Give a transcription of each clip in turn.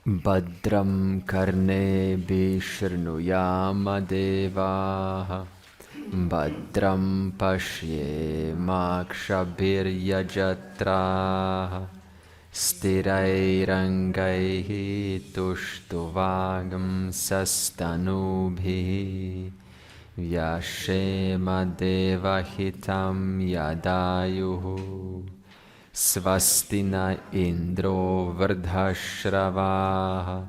Badram karnebi shrnuyama devaha Badram pashye makshabhiryajatraha Stirairangaihi tushtuvagam sastanubhi Vyashema devahitam yadayuhu Svastina Indro Vardhashravaha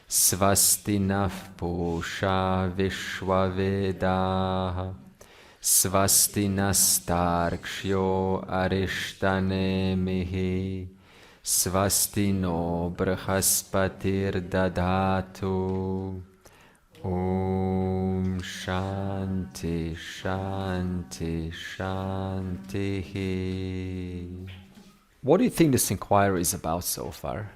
Svastina Pusha Vishwavedaha Svastina Starkshyo Arishtanemihi Svastino Brahaspatir Dadatu Om Shanti Shanti Shanti. What do you think this inquiry is about so far?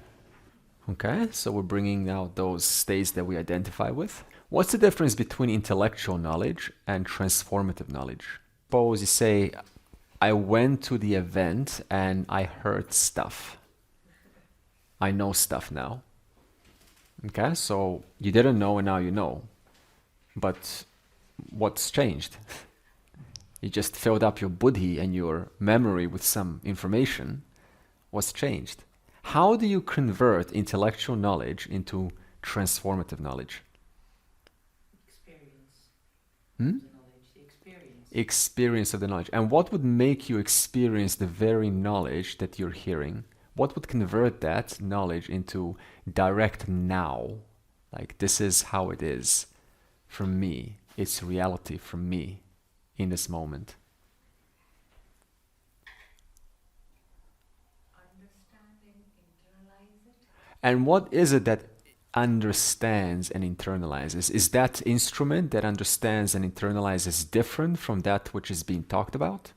Okay, so we're bringing out those states that we identify with. What's the difference between intellectual knowledge and transformative knowledge? Suppose you say, I went to the event and I heard stuff. I know stuff now. Okay, so you didn't know and now you know. But what's changed? You just filled up your buddhi and your memory with some information. What's changed? How do you convert intellectual knowledge into transformative knowledge? Experience. Hmm? The knowledge, the experience. Experience of the knowledge. And what would make you experience the very knowledge that you're hearing? What would convert that knowledge into direct now? Like, this is how it is for me. It's reality for me in this moment. And what is it that understands and internalizes? Is that instrument that understands and internalizes different from that which is being talked about?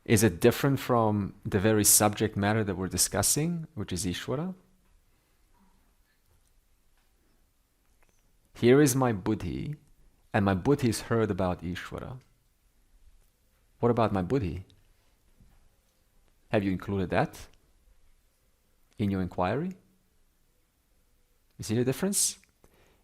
Is it different from the very subject matter that we're discussing, which is Ishvara? Here is my buddhi, and my buddhi has heard about Ishvara. What about my buddhi? Have you included that in your inquiry? You see the difference?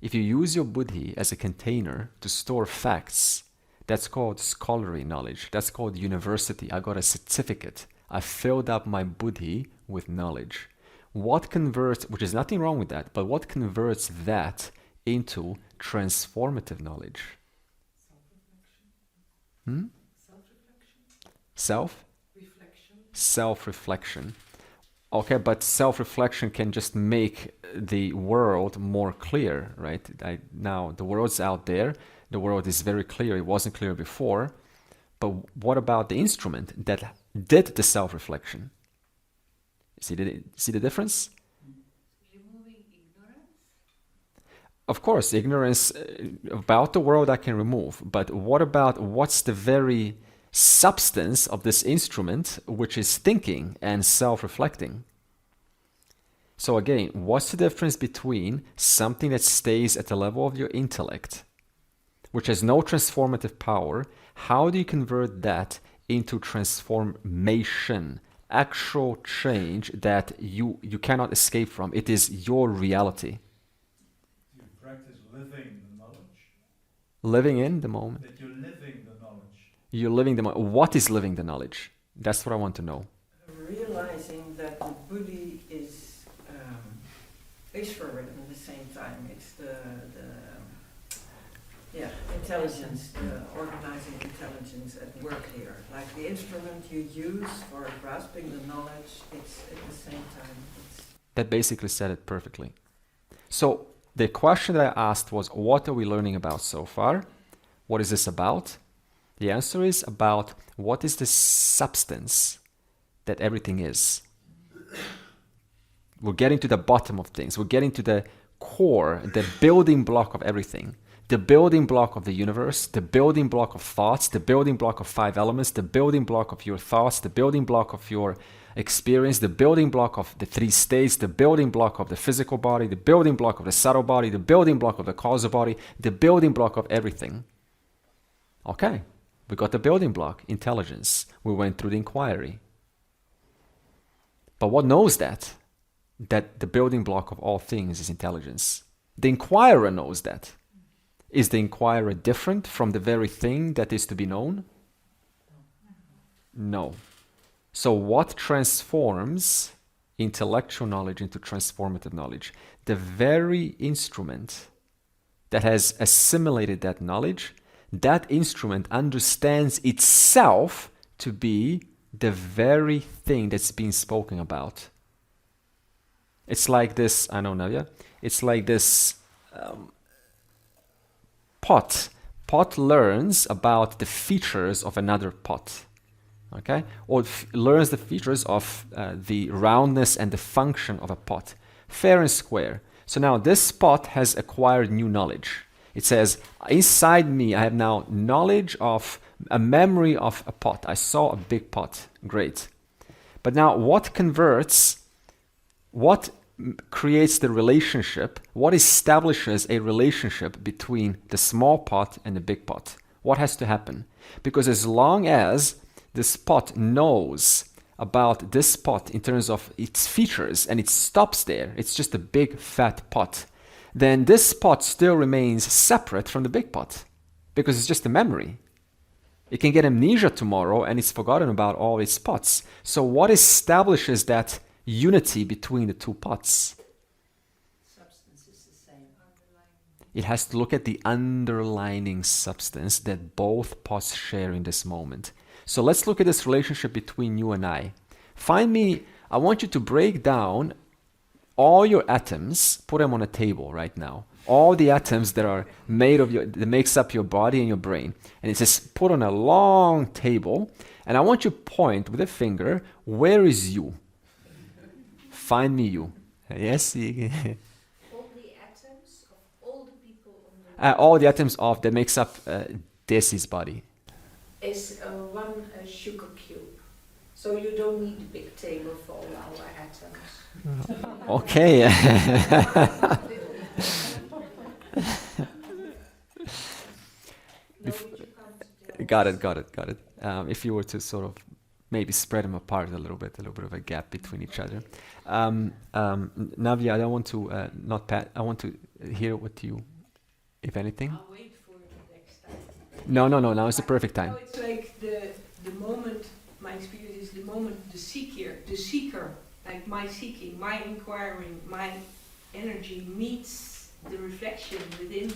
If you use your buddhi as a container to store facts, that's called scholarly knowledge. That's called university. I got a certificate. I filled up my buddhi with knowledge. What converts, which is nothing wrong with that, but what converts that into transformative knowledge? Self-reflection. Okay, but self-reflection can just make the world more clear, right? Now the world's out there. The world is very clear. It wasn't clear before. But what about the instrument that did the self-reflection? See the difference? Removing ignorance? Of course, ignorance about the world I can remove. But what about what's the very substance of this instrument, which is thinking and self-reflecting? So again, what's the difference between something that stays at the level of your intellect, which has no transformative power? How do you convert that into transformation, actual change that you cannot escape from? It is your reality. You practice living the knowledge. Living in the moment. That you're living the knowledge. You're living the moment. What is living the knowledge? That's what I want to know. Realizing that the buddhi is Ishvara at the same time. It's the intelligence, the organizing intelligence at work here. Like the instrument you use for grasping the knowledge, it's at the same time. That basically said it perfectly. So the question that I asked was, what are we learning about so far? What is this about? The answer is about what is the substance that everything is. We're getting to the bottom of things. We're getting to the core, the building block of everything. The building block of the universe, the building block of thoughts, the building block of 5 elements, the building block of your thoughts, the building block of your experience, the building block of the 3 states, the building block of the physical body, the building block of the subtle body, the building block of the causal body, the building block of everything. Okay, we got the building block, intelligence. We went through the inquiry. But what knows that? that the building block of all things is intelligence. The inquirer knows that. Is the inquirer different from the very thing that is to be known? No. So what transforms intellectual knowledge into transformative knowledge? The very instrument that has assimilated that knowledge, that instrument understands itself to be the very thing that's being spoken about. It's like this, I don't know, yeah? It's like this pot. Pot learns about the features of another pot, okay? Or learns the features of the roundness and the function of a pot. Fair and square. So now this pot has acquired new knowledge. It says, inside me I have now knowledge of a memory of a pot. I saw a big pot. Great. But now what converts, what creates the relationship, what establishes a relationship between the small pot and the big pot? What has to happen? Because as long as this pot knows about this pot in terms of its features and it stops there, it's just a big fat pot, then this pot still remains separate from the big pot because it's just a memory. It can get amnesia tomorrow and it's forgotten about all its pots. So what establishes that unity between the two pots? Substance is the same. Underlying. It has to look at the underlying substance that both pots share in this moment. So let's look at this relationship between you and I. I want you to break down all your atoms, put them on a table right now. All the atoms that are that makes up your body and your brain. And it says put on a long table, and I want you to point with a finger, where is you? Find me you. Yes? All the atoms of all the people on the All the atoms of that makes up Desi's body. is one sugar cube. So you don't need a big table for all our atoms. Okay. No, but you can't Got it. If you were to sort of maybe spread them apart a little bit of a gap between each other. Navya, I don't want to I want to hear what you, if anything. I'll wait for the next time. No. Now is the perfect time. No, it's like the moment, my experience is the moment the seeker, like my seeking, my inquiring, my energy meets the reflection within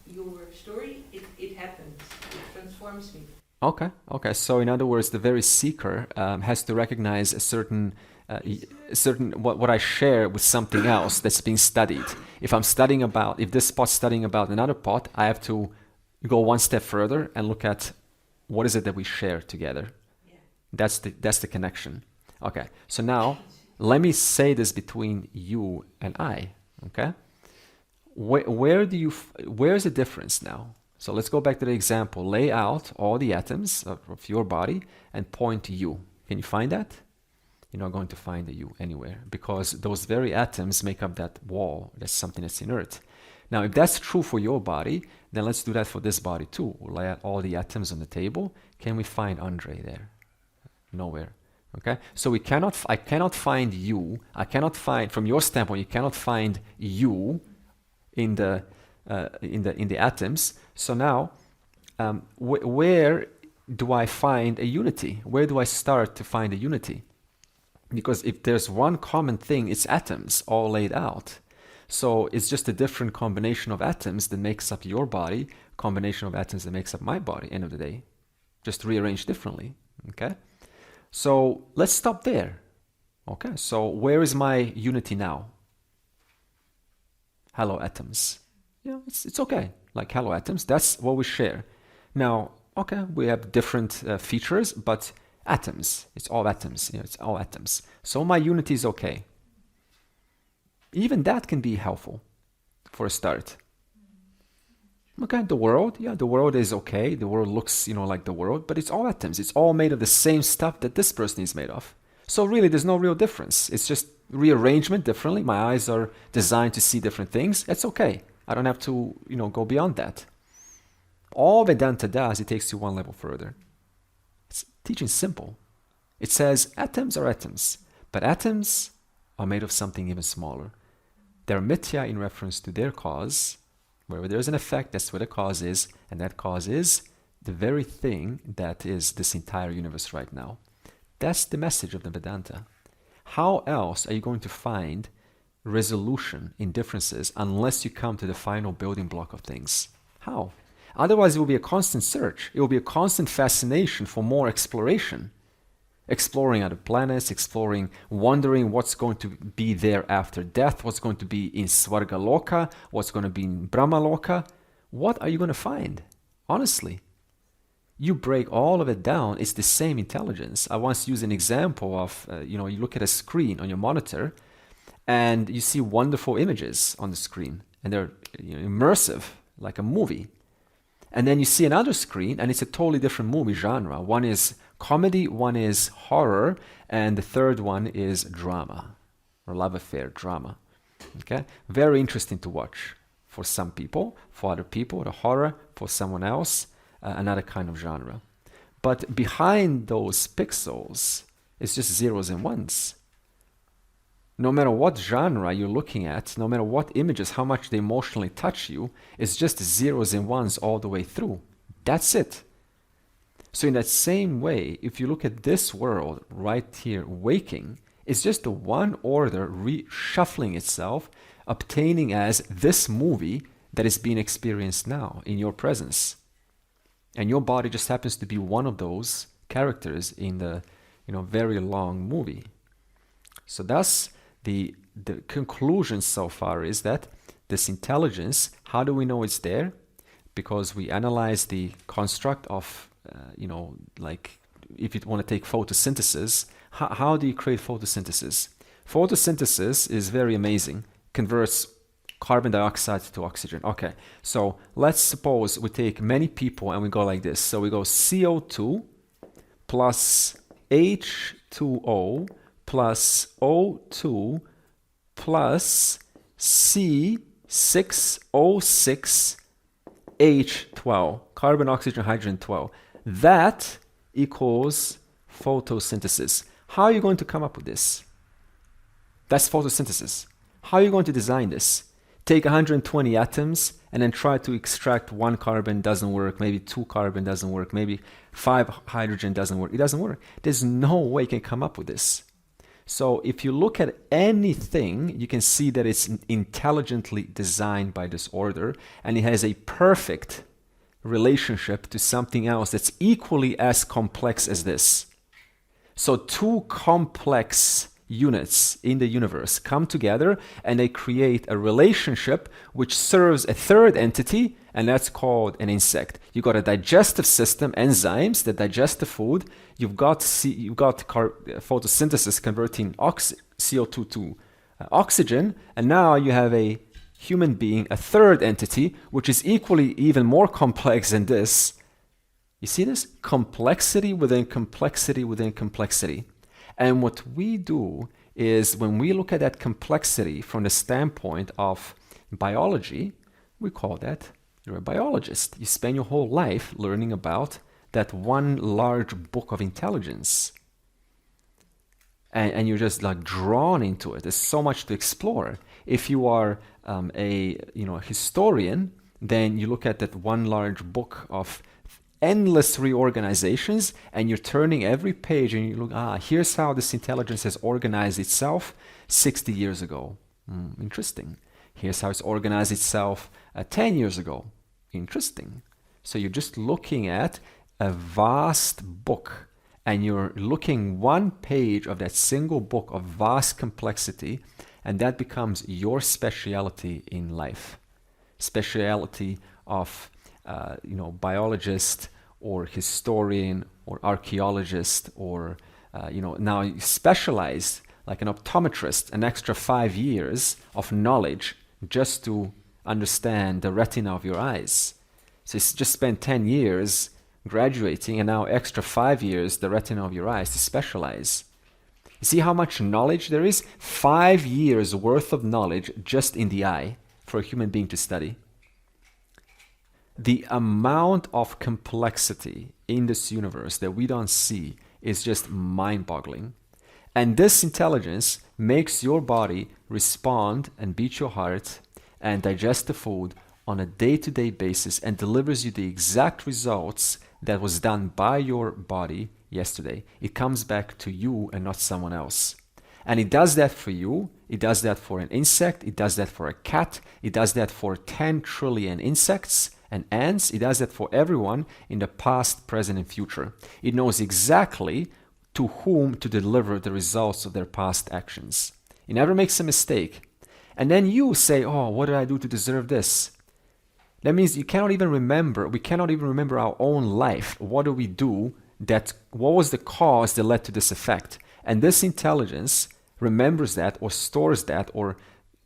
your story, it happens. It transforms me. Okay. So in other words, the very seeker has to recognize a certain what I share with something else that's being studied. If this pot's studying about another pot, I have to go one step further and look at what is it that we share together. Yeah. That's the connection. Okay. So now let me say this between you and I. Okay. Where's the difference now? So let's go back to the example. Lay out all the atoms of your body and point to you. Can you find that? You're not going to find the you anywhere because those very atoms make up that wall. That's something that's inert. Now, if that's true for your body, then let's do that for this body too. We'll lay out all the atoms on the table. Can we find Andre there? Nowhere. Okay? So I cannot find you. I cannot find, from your standpoint, you cannot find you in the atoms. So now, where do I find a unity? Where do I start to find a unity? Because if there's one common thing, it's atoms all laid out. So it's just a different combination of atoms that makes up your body, combination of atoms that makes up my body, end of the day. Just rearranged differently. Okay? So let's stop there. Okay, so where is my unity now? Hello, atoms. Yeah, it's okay. Like hello, atoms, that's what we share. Now, okay, we have different features, but atoms, it's all atoms. It's all atoms. So my unity is okay. Even that can be helpful for a start. Okay, the world is okay. The world looks, like the world, but it's all atoms. It's all made of the same stuff that this person is made of. So really, there's no real difference. It's just rearrangement differently. My eyes are designed to see different things. It's okay. I don't have to, go beyond that. All Vedanta does, it takes you one level further. It's teaching simple. It says atoms are atoms, but atoms are made of something even smaller. They're mithya in reference to their cause. Wherever there's an effect, that's where the cause is, and that cause is the very thing that is this entire universe right now. That's the message of the Vedanta. How else are you going to find resolution in differences unless you come to the final building block of things? How? Otherwise, it will be a constant search. It will be a constant fascination for more exploration. Exploring other planets, wondering what's going to be there after death, what's going to be in Svarga Loka, what's going to be in Brahma Loka. What are you going to find? Honestly. You break all of it down, it's the same intelligence. I once used an example of, you look at a screen on your monitor and you see wonderful images on the screen and they're immersive, like a movie. And then you see another screen and it's a totally different movie genre. One is comedy, one is horror, and the third one is drama, or love affair drama. Okay? Very interesting to watch for some people, for other people, the horror, for someone else, another kind of genre. But behind those pixels, it's just zeros and ones. No matter what genre you're looking at, no matter what images, how much they emotionally touch you, it's just zeros and ones all the way through. That's it. So in that same way, if you look at this world right here, waking, it's just the one order reshuffling itself, obtaining as this movie that is being experienced now in your presence. And your body just happens to be one of those characters in the very long movie. So thus, the conclusion so far is that this intelligence, how do we know it's there? Because we analyze the construct of, like if you want to take photosynthesis, how do you create photosynthesis? Photosynthesis is very amazing, converts carbon dioxide to oxygen. Okay, so let's suppose we take many people and we go like this. So we go CO2 plus H2O plus O2 plus C6O6 H12, carbon, oxygen, hydrogen 12. That equals photosynthesis. How are you going to come up with this? That's photosynthesis. How are you going to design this? Take 120 atoms and then try to extract one carbon, doesn't work, maybe 2 carbon doesn't work, maybe 5 hydrogen doesn't work. It doesn't work. There's no way you can come up with this. So if you look at anything, you can see that it's intelligently designed by this order, and it has a perfect relationship to something else that's equally as complex as this. So 2 complex units in the universe come together and they create a relationship which serves a third entity, and that's called an insect. You got a digestive system, enzymes that digest the food. You've got photosynthesis converting CO2 to oxygen, and now you have a human being, a third entity, which is equally even more complex than this. You see this? Complexity within complexity within complexity. And what we do is when we look at that complexity from the standpoint of biology, we call that you're a biologist. You spend your whole life learning about that one large book of intelligence. And you're just like drawn into it. There's so much to explore. If you are a historian, then you look at that one large book of endless reorganizations, and you're turning every page and you look, here's how this intelligence has organized itself 60 years ago. Interesting. Here's how it's organized itself 10 years ago. Interesting. So you're just looking at a vast book, and you're looking one page of that single book of vast complexity, and that becomes your speciality in life. Speciality of biologist or historian or archaeologist, or now you specialize like an optometrist, an extra 5 years of knowledge just to understand the retina of your eyes. So you just spent 10 years graduating, and now extra 5 years the retina of your eyes to specialize. You see how much knowledge there is? 5 years worth of knowledge just in the eye for a human being to study. The amount of complexity in this universe that we don't see is just mind-boggling. And this intelligence makes your body respond and beat your heart and digest the food on a day-to-day basis and delivers you the exact results that was done by your body yesterday. It comes back to you and not someone else. And it does that for you. It does that for an insect. It does that for a cat. It does that for 10 trillion insects and ants. It does that for everyone in the past, present, and future. It knows exactly to whom to deliver the results of their past actions. It never makes a mistake. And then you say, oh, what did I do to deserve this? That means we cannot even remember our own life. What do we do? What was the cause that led to this effect? And this intelligence remembers that or stores that or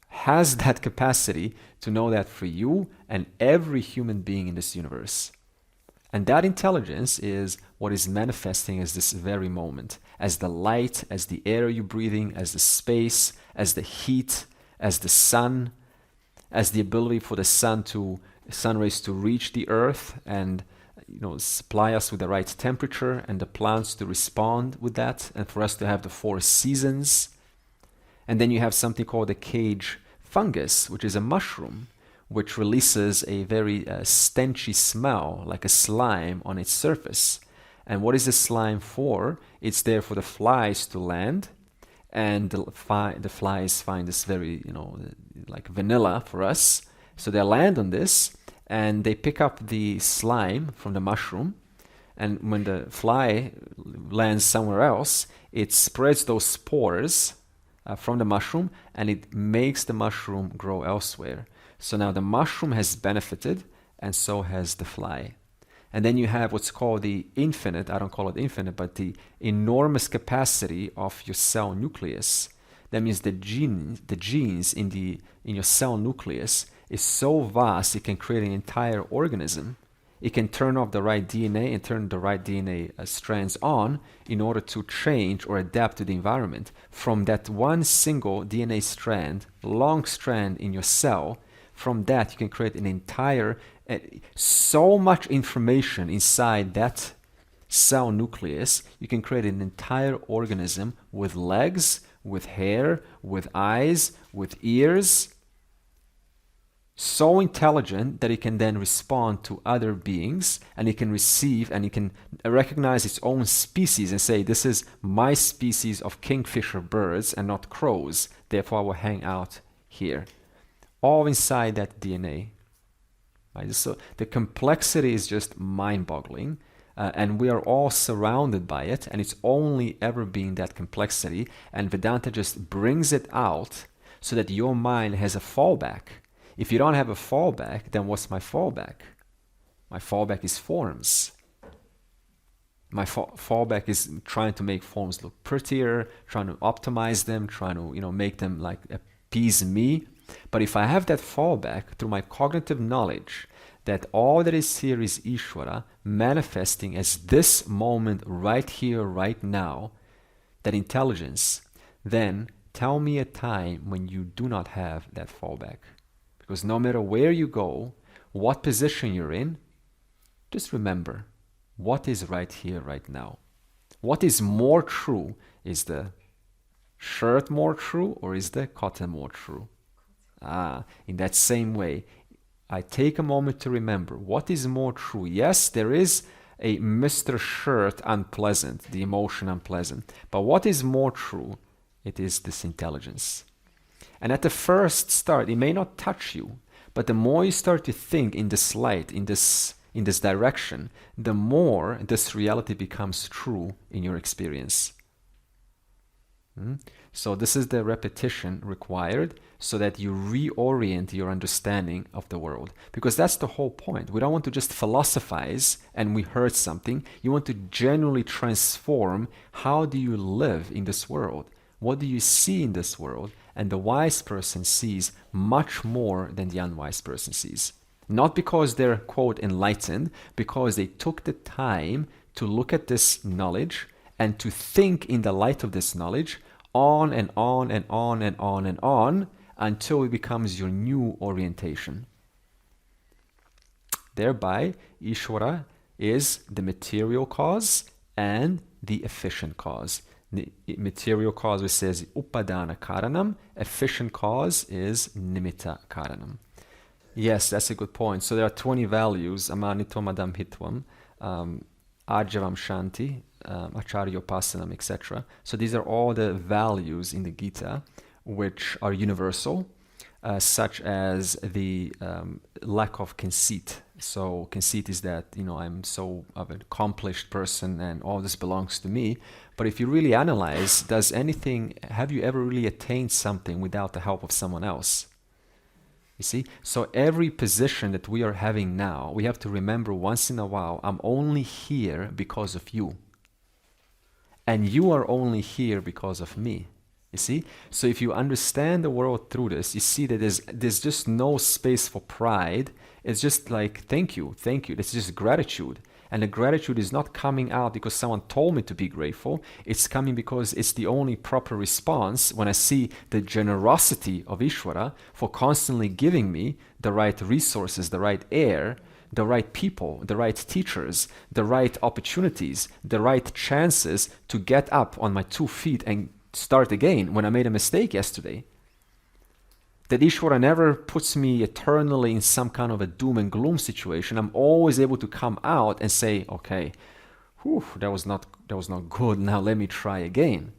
has that capacity to know that for you and every human being in this universe. And that intelligence is what is manifesting as this very moment, as the light, as the air you're breathing, as the space, as the heat, as the sun, as the ability for the sun rays to reach the earth and supply us with the right temperature and the plants to respond with that and for us to have the 4 seasons. And then you have something called the cage fungus, which is a mushroom, which releases a very stenchy smell, like a slime on its surface. And what is the slime for? It's there for the flies to land, and the flies find this very, like vanilla for us. So they land on this, and they pick up the slime from the mushroom, and when the fly lands somewhere else, it spreads those spores from the mushroom, and it makes the mushroom grow elsewhere. So now the mushroom has benefited, and so has the fly. And then you have what's called the infinite, I don't call it infinite, but the enormous capacity of your cell nucleus. That means the genes in your cell nucleus is so vast it can create an entire organism. It can turn off the right DNA and turn the right DNA strands on in order to change or adapt to the environment. From that one single DNA strand, long strand in your cell, from that you can create an entire, so much information inside that cell nucleus, you can create an entire organism with legs, with hair, with eyes, with ears, so intelligent that it can then respond to other beings, and it can receive and it can recognize its own species and say, this is my species of kingfisher birds and not crows, therefore I will hang out here. All inside that DNA. Right? So the complexity is just mind-boggling, and we are all surrounded by it, and it's only ever been that complexity, and Vedanta just brings it out so that your mind has a fallback. If you don't have a fallback, then what's my fallback? My fallback is forms. My fallback is trying to make forms look prettier, trying to optimize them, trying to make them like appease me. But if I have that fallback through my cognitive knowledge that all that is here is Ishvara manifesting as this moment right here, right now, that intelligence, then tell me a time when you do not have that fallback. Because no matter where you go, what position you're in, just remember what is right here, right now. What is more true? Is the shirt more true or is the cotton more true? In that same way, I take a moment to remember what is more true. Yes, there is a Mr. Shirt unpleasant, the emotion unpleasant. But what is more true? It is this intelligence. And at the first start, it may not touch you, but the more you start to think in this light, in this direction, the more this reality becomes true in your experience. So this is the repetition required so that you reorient your understanding of the world. Because that's the whole point. We don't want to just philosophize and we heard something. You want to genuinely transform how do you live in this world? What do you see in this world? And the wise person sees much more than the unwise person sees. Not because they're, quote, enlightened, because they took the time to look at this knowledge and to think in the light of this knowledge on and on and on and on and on until it becomes your new orientation. Thereby, Ishvara is the material cause and the efficient cause. Material cause, which says upadana karanam. Efficient cause is nimitta karanam. Yes, that's a good point. So there are 20 values: amanitvam, adamhitvam, ajavam shanti, acharyopasanam, etc. So these are all the values in the Gita which are universal, such as the lack of conceit. So conceit is that, I'm so of an accomplished person and all this belongs to me. But if you really analyze, have you ever really attained something without the help of someone else? You see? So every position that we are having now, we have to remember once in a while, I'm only here because of you. And you are only here because of me. You see? So if you understand the world through this, you see that there's just no space for pride. It's just like, thank you. It's just gratitude. And the gratitude is not coming out because someone told me to be grateful. It's coming because it's the only proper response when I see the generosity of Ishvara for constantly giving me the right resources, the right air, the right people, the right teachers, the right opportunities, the right chances to get up on my 2 feet and start again when I made a mistake yesterday. That Ishvara never puts me eternally in some kind of a doom and gloom situation. I'm always able to come out and say, okay, that was not good. Now let me try again.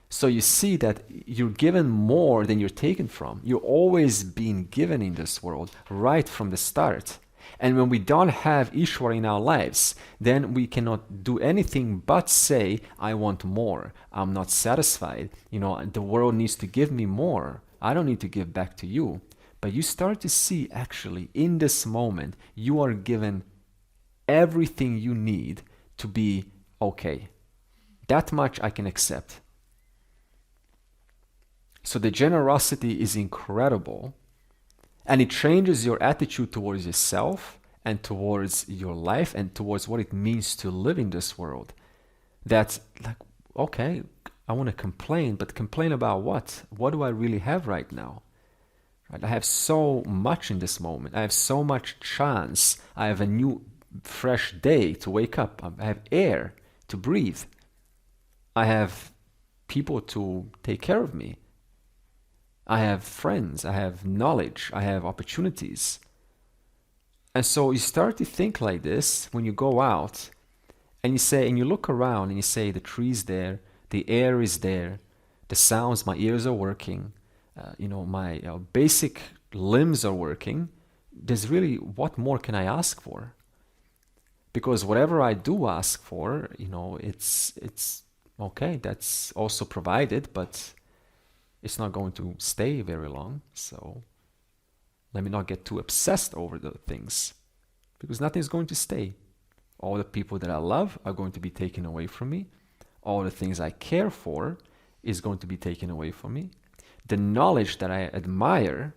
So you see that you're given more than you're taken from. You're always being given in this world right from the start. And when we don't have Ishvara in our lives, then we cannot do anything but say, I want more. I'm not satisfied. The world needs to give me more. I don't need to give back to you. But you start to see, actually, in this moment, you are given everything you need to be okay. That much I can accept. So the generosity is incredible. And it changes your attitude towards yourself and towards your life and towards what it means to live in this world. That's like, okay, I want to complain, but complain about what? What do I really have right now? Right? I have so much in this moment. I have so much chance. I have a new, fresh day to wake up. I have air to breathe. I have people to take care of me. I have friends, I have knowledge, I have opportunities. And so you start to think like this when you go out and you look around and you say, the tree's there, the air is there, the sounds, my ears are working, my basic limbs are working. There's really, what more can I ask for? Because whatever I do ask for, it's okay, that's also provided, but it's not going to stay very long. So let me not get too obsessed over the things, because nothing's going to stay. All the people that I love are going to be taken away from me. All the things I care for is going to be taken away from me. The knowledge that I admire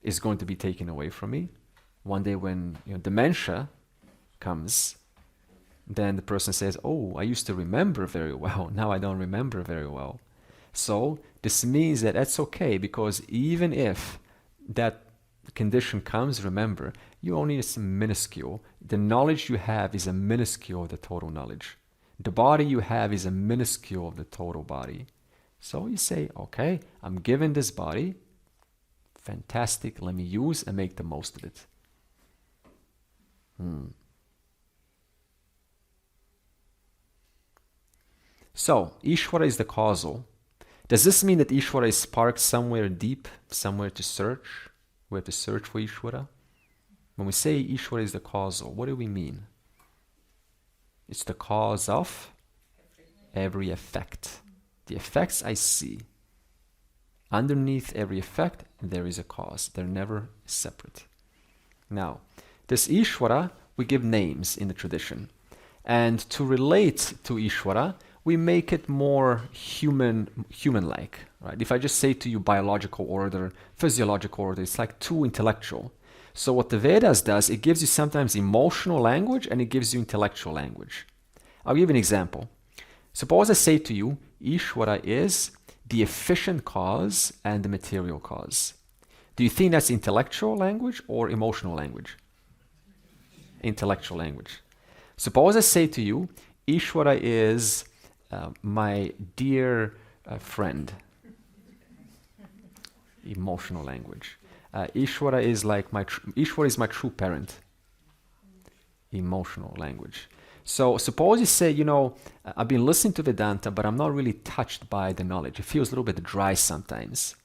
is going to be taken away from me. One day when dementia comes, then the person says, oh, I used to remember very well. Now I don't remember very well. So this means that that's okay, because even if that condition comes, remember, you only is minuscule. The knowledge you have is a minuscule of the total knowledge. The body you have is a minuscule of the total body. So you say, okay, I'm given this body. Fantastic. Let me use and make the most of it. So, Ishvara is the causal. Does this mean that Ishvara is parked somewhere deep, somewhere to search? We have to search for Ishvara? When we say Ishvara is the causal, what do we mean? It's the cause of every effect. The effects I see. Underneath every effect, there is a cause. They're never separate. Now, this Ishvara, we give names in the tradition. And to relate to Ishvara, we make it more human-like. Right? If I just say to you biological order, physiological order, it's like too intellectual. So what the Vedas does, it gives you sometimes emotional language and it gives you intellectual language. I'll give you an example. Suppose I say to you, Ishvara is the efficient cause and the material cause. Do you think that's intellectual language or emotional language? Intellectual language. Suppose I say to you, Ishvara is my dear friend. Emotional language. Ishvara is like Ishvara is my true parent. Emotional language. So suppose you say, I've been listening to Vedanta, but I'm not really touched by the knowledge. It feels a little bit dry sometimes.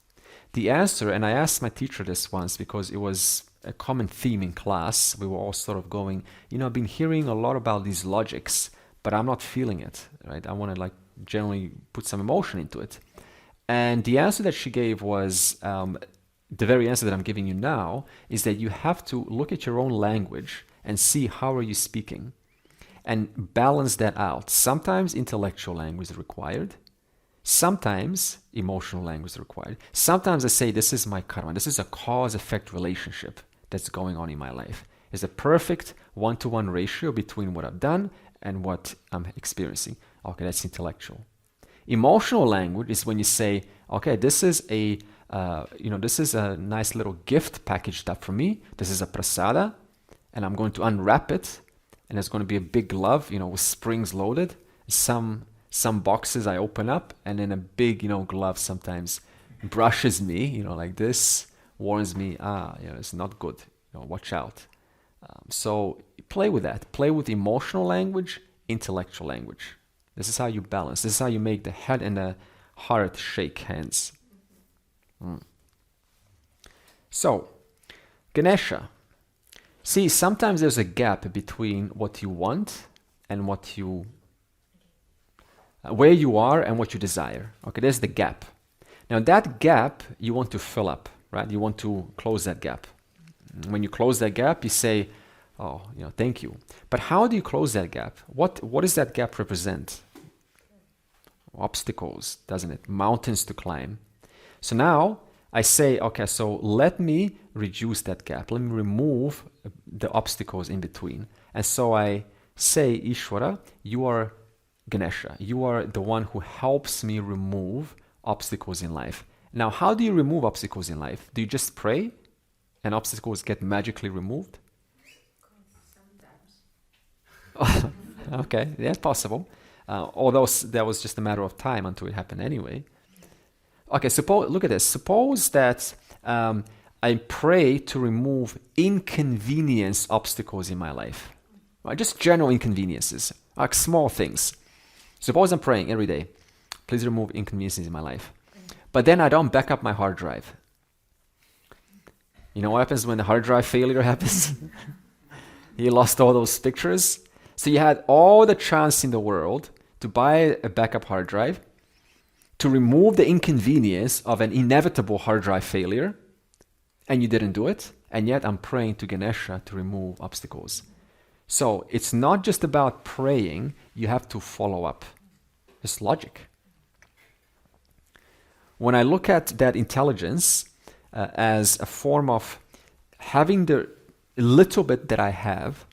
The answer, and I asked my teacher this once because it was a common theme in class. We were all sort of going, I've been hearing a lot about these logics, but I'm not feeling it, right? I want to generally put some emotion into it. And the answer that she gave was, the very answer that I'm giving you now, is that you have to look at your own language and see how are you speaking and balance that out. Sometimes intellectual language is required. Sometimes emotional language is required. Sometimes I say this is my karma. This is a cause-effect relationship that's going on in my life. It's a perfect one-to-one ratio between what I've done and what I'm experiencing. Okay, that's intellectual. Emotional language is when you say, okay, this is a nice little gift packaged up for me. This is a prasada, and I'm going to unwrap it, and it's going to be a big glove, with springs loaded. Some boxes I open up, and then a big, glove sometimes brushes me, like this, warns me, it's not good. Watch out. So play with that. Play with emotional language, intellectual language. This is how you balance. This is how you make the head and the heart shake hands. So, Ganesha. See, sometimes there's a gap between what you want and where you are and what you desire. Okay, there's the gap. Now that gap you want to fill up, right? You want to close that gap. When you close that gap, you say, thank you. But how do you close that gap? What does that gap represent? Obstacles, doesn't it? Mountains to climb. So now I say, okay, so let me reduce that gap. Let me remove the obstacles in between. And so I say, Ishvara, you are Ganesha. You are the one who helps me remove obstacles in life. Now, how do you remove obstacles in life? Do you just pray and obstacles get magically removed? Sometimes. Okay, that's possible. Although that was just a matter of time until it happened anyway. Okay, look at this. Suppose that I pray to remove inconvenience obstacles in my life. Right? Just general inconveniences, like small things. Suppose I'm praying every day, please remove inconveniences in my life. But then I don't back up my hard drive. You know what happens when the hard drive failure happens? You lost all those pictures. So you had all the chance in the world to buy a backup hard drive, to remove the inconvenience of an inevitable hard drive failure, and you didn't do it, and yet I'm praying to Ganesha to remove obstacles. So it's not just about praying, you have to follow up. It's logic. When I look at that intelligence as a form of having the little bit that I have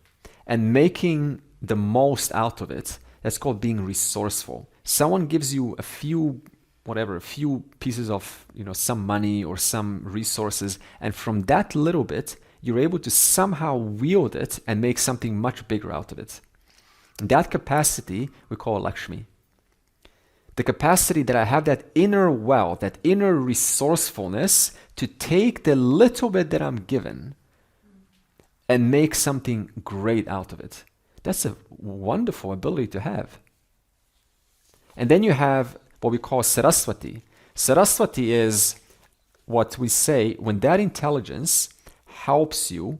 and making the most out of it, that's called being resourceful. Someone gives you a few pieces of, some money or some resources, and from that little bit, you're able to somehow wield it and make something much bigger out of it. That capacity we call Lakshmi. The capacity that I have, that inner wealth, that inner resourcefulness to take the little bit that I'm given and make something great out of it. That's a wonderful ability to have. And then you have what we call Saraswati. Saraswati is what we say when that intelligence helps you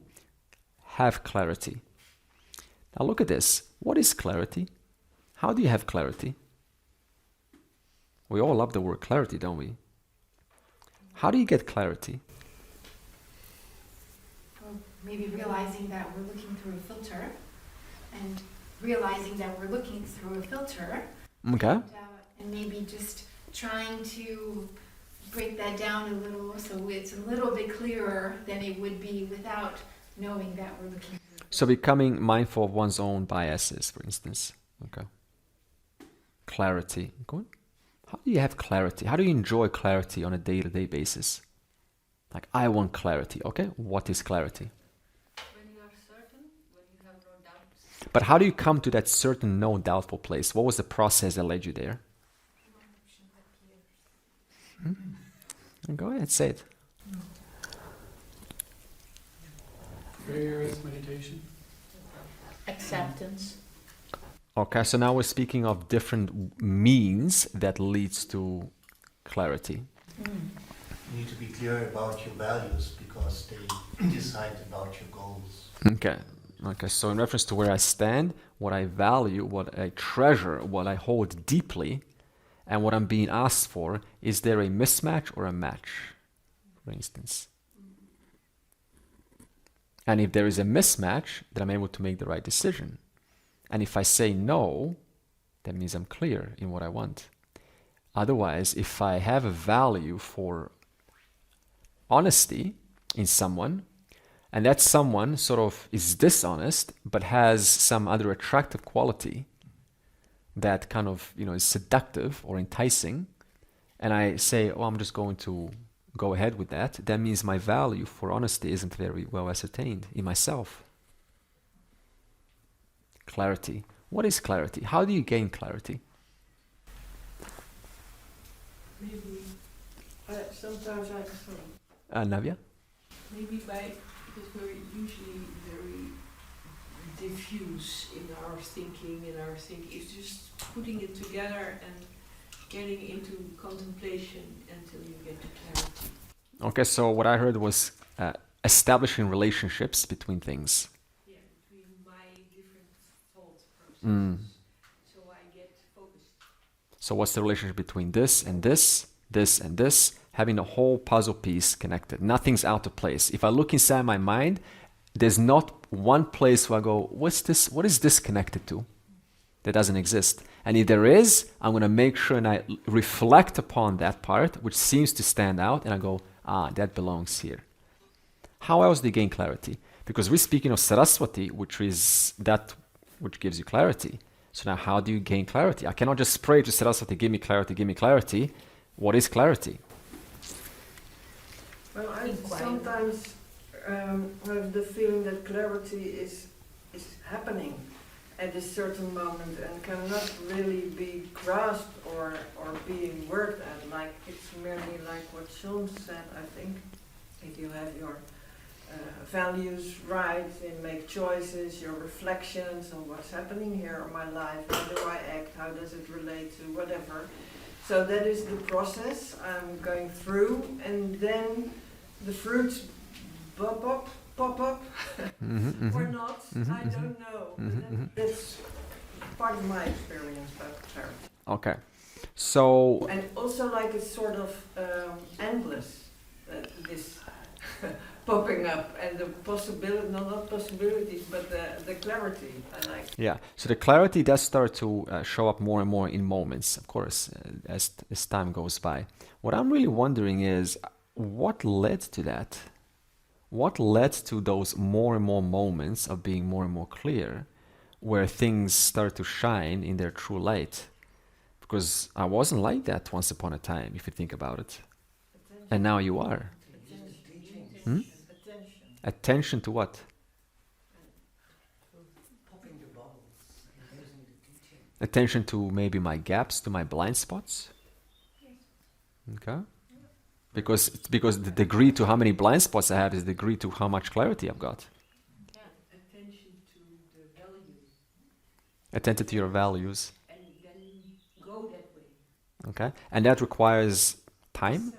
have clarity. Now look at this. What is clarity? How do you have clarity? We all love the word clarity, don't we? How do you get clarity? Well, maybe realizing that we're looking through a filter, and realizing that we're looking through a filter. Okay. And maybe just trying to break that down a little so it's a little bit clearer than it would be without knowing that we're looking through. So becoming mindful of one's own biases, for instance. Okay. Clarity. Go on. How do you have clarity? How do you enjoy clarity on a day-to-day basis? Like, I want clarity. Okay, what is clarity? When you are certain, when you have no doubts. But how do you come to that certain no doubtful place? What was the process that led you there? Go ahead, say it. Prayer is meditation. Acceptance. Okay, so now we're speaking of different means that leads to clarity. You need to be clear about your values because they decide about your goals. Okay, so in reference to where I stand, what I value, what I treasure, what I hold deeply, and what I'm being asked for, is there a mismatch or a match, for instance? And if there is a mismatch, then I'm able to make the right decision. And if I say no, that means I'm clear in what I want. Otherwise, if I have a value for honesty in someone, and that someone sort of is dishonest, but has some other attractive quality that kind of, is seductive or enticing, and I say, I'm just going to go ahead with that, that means my value for honesty isn't very well ascertained in myself. Clarity. What is clarity? How do you gain clarity? Maybe, Sometimes I Navya? maybe because we're usually very diffuse in our thinking, it's just putting it together and getting into contemplation until you get to clarity. Okay, so what I heard was establishing relationships between things. Yeah, between my different thought processes. So I get focused. So what's the relationship between this and this, this and this, having the whole puzzle piece connected. Nothing's out of place. If I look inside my mind, there's not one place where I go, what is this connected to? That doesn't exist. And if there is, I'm going to make sure and I reflect upon that part, which seems to stand out, and I go, that belongs here. How else do you gain clarity? Because we're speaking of Saraswati, which is that which gives you clarity. So now how do you gain clarity? I cannot just pray to Saraswati, give me clarity, give me clarity. What is clarity? Well, I sometimes have the feeling that clarity is happening at a certain moment and cannot really be grasped or being worked at. Like it's merely like what Sean said, I think. If you have your values right and make choices, your reflections on what's happening here in my life, how do I act, how does it relate to whatever. So that is the process I'm going through, and then the fruits pop up, or not, I don't know. That's part of my experience about clarity. Okay. So... And also like it's sort of endless, this popping up, and the possibility, not possibilities, but the clarity. I like. Yeah, so the clarity does start to show up more and more in moments, of course, as time goes by. What I'm really wondering is, what led to that? What led to those more and more moments of being more and more clear, where things start to shine in their true light? Because I wasn't like that once upon a time, if you think about it. And now you are. Attention to what? Popping the bubbles and using the teaching. Attention to maybe my gaps, to my blind spots? Okay. Because the degree to how many blind spots I have is the degree to how much clarity I've got. Attention to the values, Attentive to your values. and then go that way. Okay. And that requires time?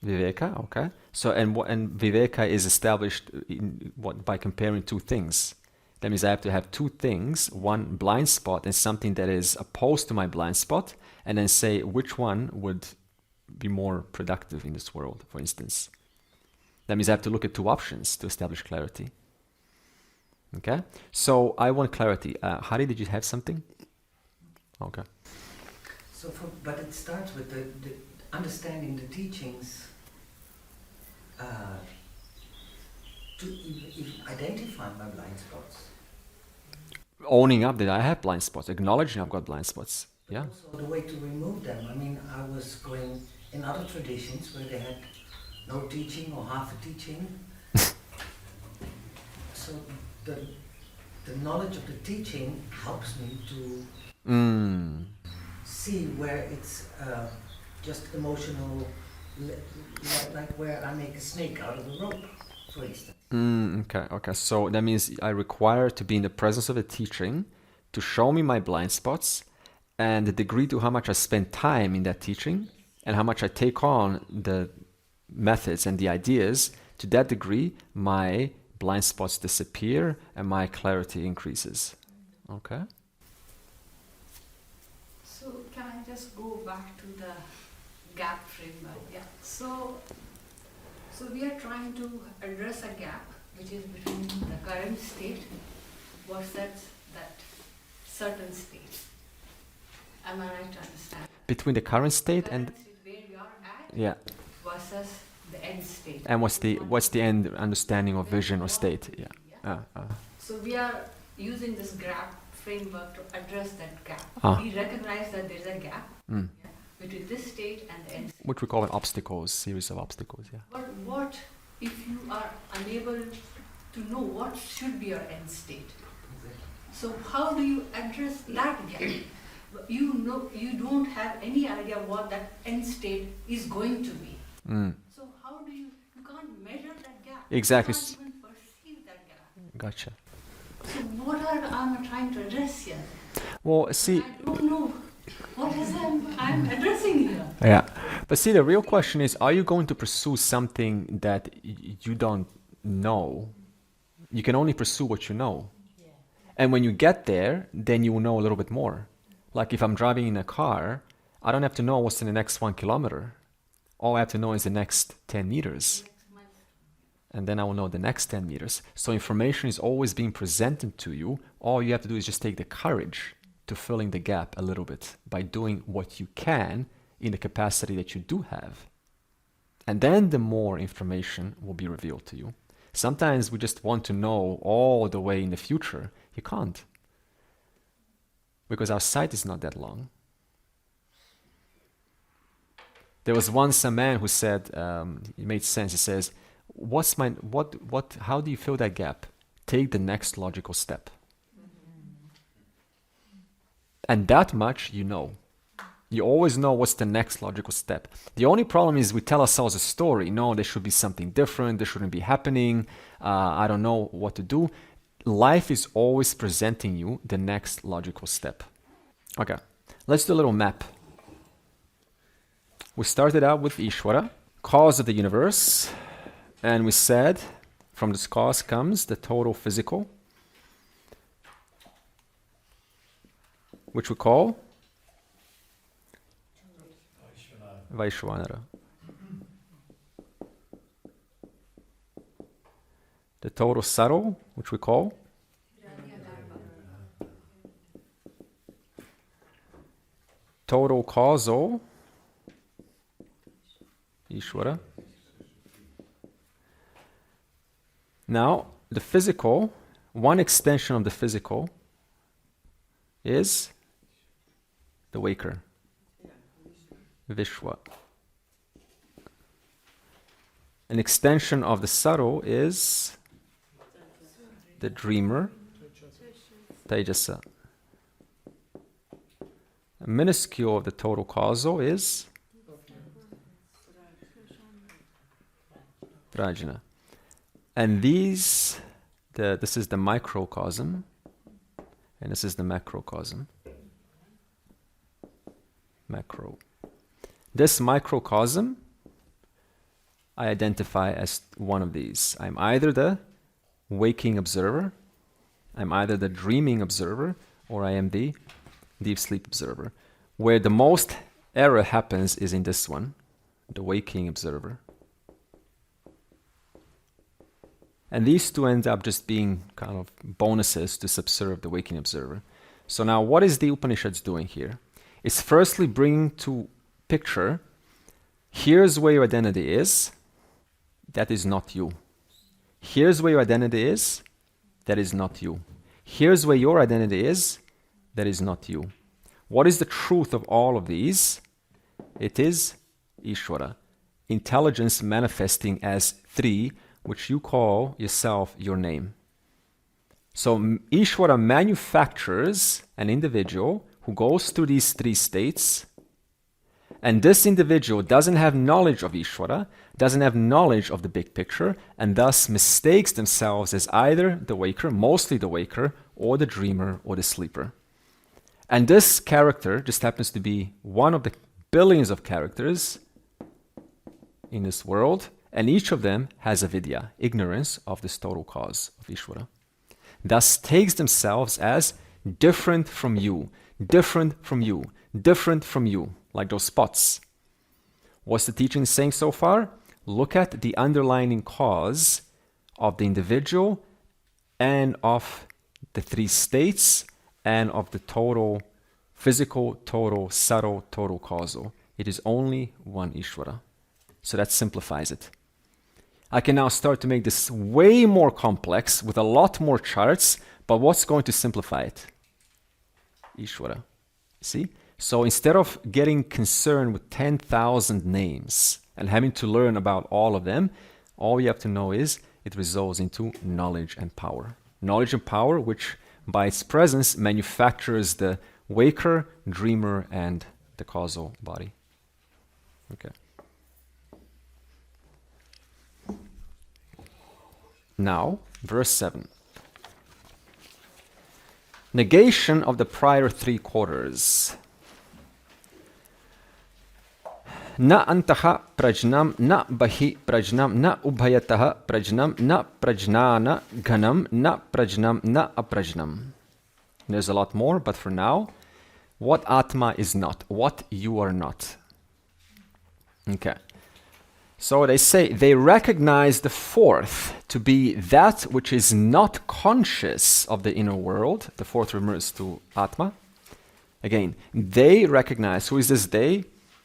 Viveka, okay. So and Viveka is established in what, by comparing two things. That means I have to have two things, one blind spot and something that is opposed to my blind spot, and then say which one would be more productive in this world, for instance. That means I have to look at two options to establish clarity. Okay? So I want clarity. Hari, did you have something? Okay. So, but it starts with the understanding the teachings to even identify my blind spots. Owning up that I have blind spots, acknowledging I've got blind spots. But Yeah. also the way to remove them. I mean, I was going in other traditions where they had no teaching or half a teaching. So so the knowledge of the teaching helps me to see where it's just emotional, like where I make a snake out of a rope, for instance. Okay. So that means I require to be in the presence of the teaching to show me my blind spots and the degree to how much I spend time in that teaching and how much I take on the methods and the ideas. To that degree, my blind spots disappear and my clarity increases. Okay? So can I just go back to the gap framework? Yeah. So we are trying to address a gap which is between the current state versus that certain state. Am I right to understand? Between the current state Current and state where you are at yeah, versus the end state. and what's the end understanding of vision or state? Yeah. So we are using this gap framework to address that gap. We recognize that there's a gap between this state and the end state. Which we call an obstacles, series of obstacles. Yeah. But what if you are unable to know what should be your end state? So how do you address that gap? You know, you don't have any idea what that end state is going to be. So how do you can't measure that gap. Exactly. You can't even perceive that gap. Gotcha. So what am I trying to address here? Well, see. I don't know what is I'm addressing here. Yeah. But see, the real question is, are you going to pursue something that you don't know? You can only pursue what you know. And when you get there, then you will know a little bit more. Like if I'm driving in a car, I don't have to know what's in the next 1 kilometer. All I have to know is the next 10 meters. And then I will know the next 10 meters. So information is always being presented to you. All you have to do is just take the courage to fill in the gap a little bit by doing what you can in the capacity that you do have. And then the more information will be revealed to you. Sometimes we just want to know all the way in the future. You can't. Because our sight is not that long. There was once a man who said, it made sense, he says, how do you fill that gap? Take the next logical step. And that much you know. You always know what's the next logical step. The only problem is we tell ourselves a story. No, there should be something different. There shouldn't be happening. I don't know what to do. Life is always presenting you the next logical step. Okay, let's do a little map. We started out with Ishvara, cause of the universe. And we said, from this cause comes the total physical, which we call Vaishvanara. The total subtle, which we call total causal, Ishvara. Now, the physical, one extension of the physical is the waker, Vishwa. An extension of the subtle is the dreamer, Tejasa. A minuscule of the total causal is Prajna. And this is the microcosm, and this is the macrocosm. Macro. This microcosm, I identify as one of these. I'm either the waking observer, I'm either the dreaming observer, or I am the deep sleep observer. Where the most error happens is in this one, the waking observer. And these two end up just being kind of bonuses to subserve the waking observer. So now what is the Upanishads doing here? It's firstly bringing to picture, here's where your identity is, that is not you. Here's where your identity is, that is not you. Here's where your identity is, that is not you. What is the truth of all of these? It is Ishvara, intelligence manifesting as three, which you call yourself your name. So Ishvara manufactures an individual who goes through these three states, and this individual doesn't have knowledge of Ishvara, doesn't have knowledge of the big picture, and thus mistakes themselves as either the waker, mostly the waker, or the dreamer, or the sleeper. And this character just happens to be one of the billions of characters in this world, and each of them has avidya, ignorance of this total cause of Ishvara. Thus takes themselves as different from you, different from you, different from you, like those spots. What's the teaching saying so far? Look at the underlying cause of the individual and of the three states and of the total physical, total, subtle, total causal. It is only one Ishvara. So that simplifies it. I can now start to make this way more complex with a lot more charts, but what's going to simplify it? Ishvara. See? So instead of getting concerned with 10,000 names and having to learn about all of them, all you have to know is it resolves into knowledge and power. Knowledge and power, which by its presence manufactures the waker, dreamer, and the causal body. Okay. Now, verse 7. Negation of the prior three quarters. Na antaha prajnam, na bahi prajnam, na ubhayataha prajnam, na prajnana ghanam, na prajnam, na aprajnam. There's a lot more, but for now, what Atma is not, what you are not. Okay. So they say they recognize the fourth to be that which is not conscious of the inner world. The fourth refers to Atma. Again, they recognize, who is this they?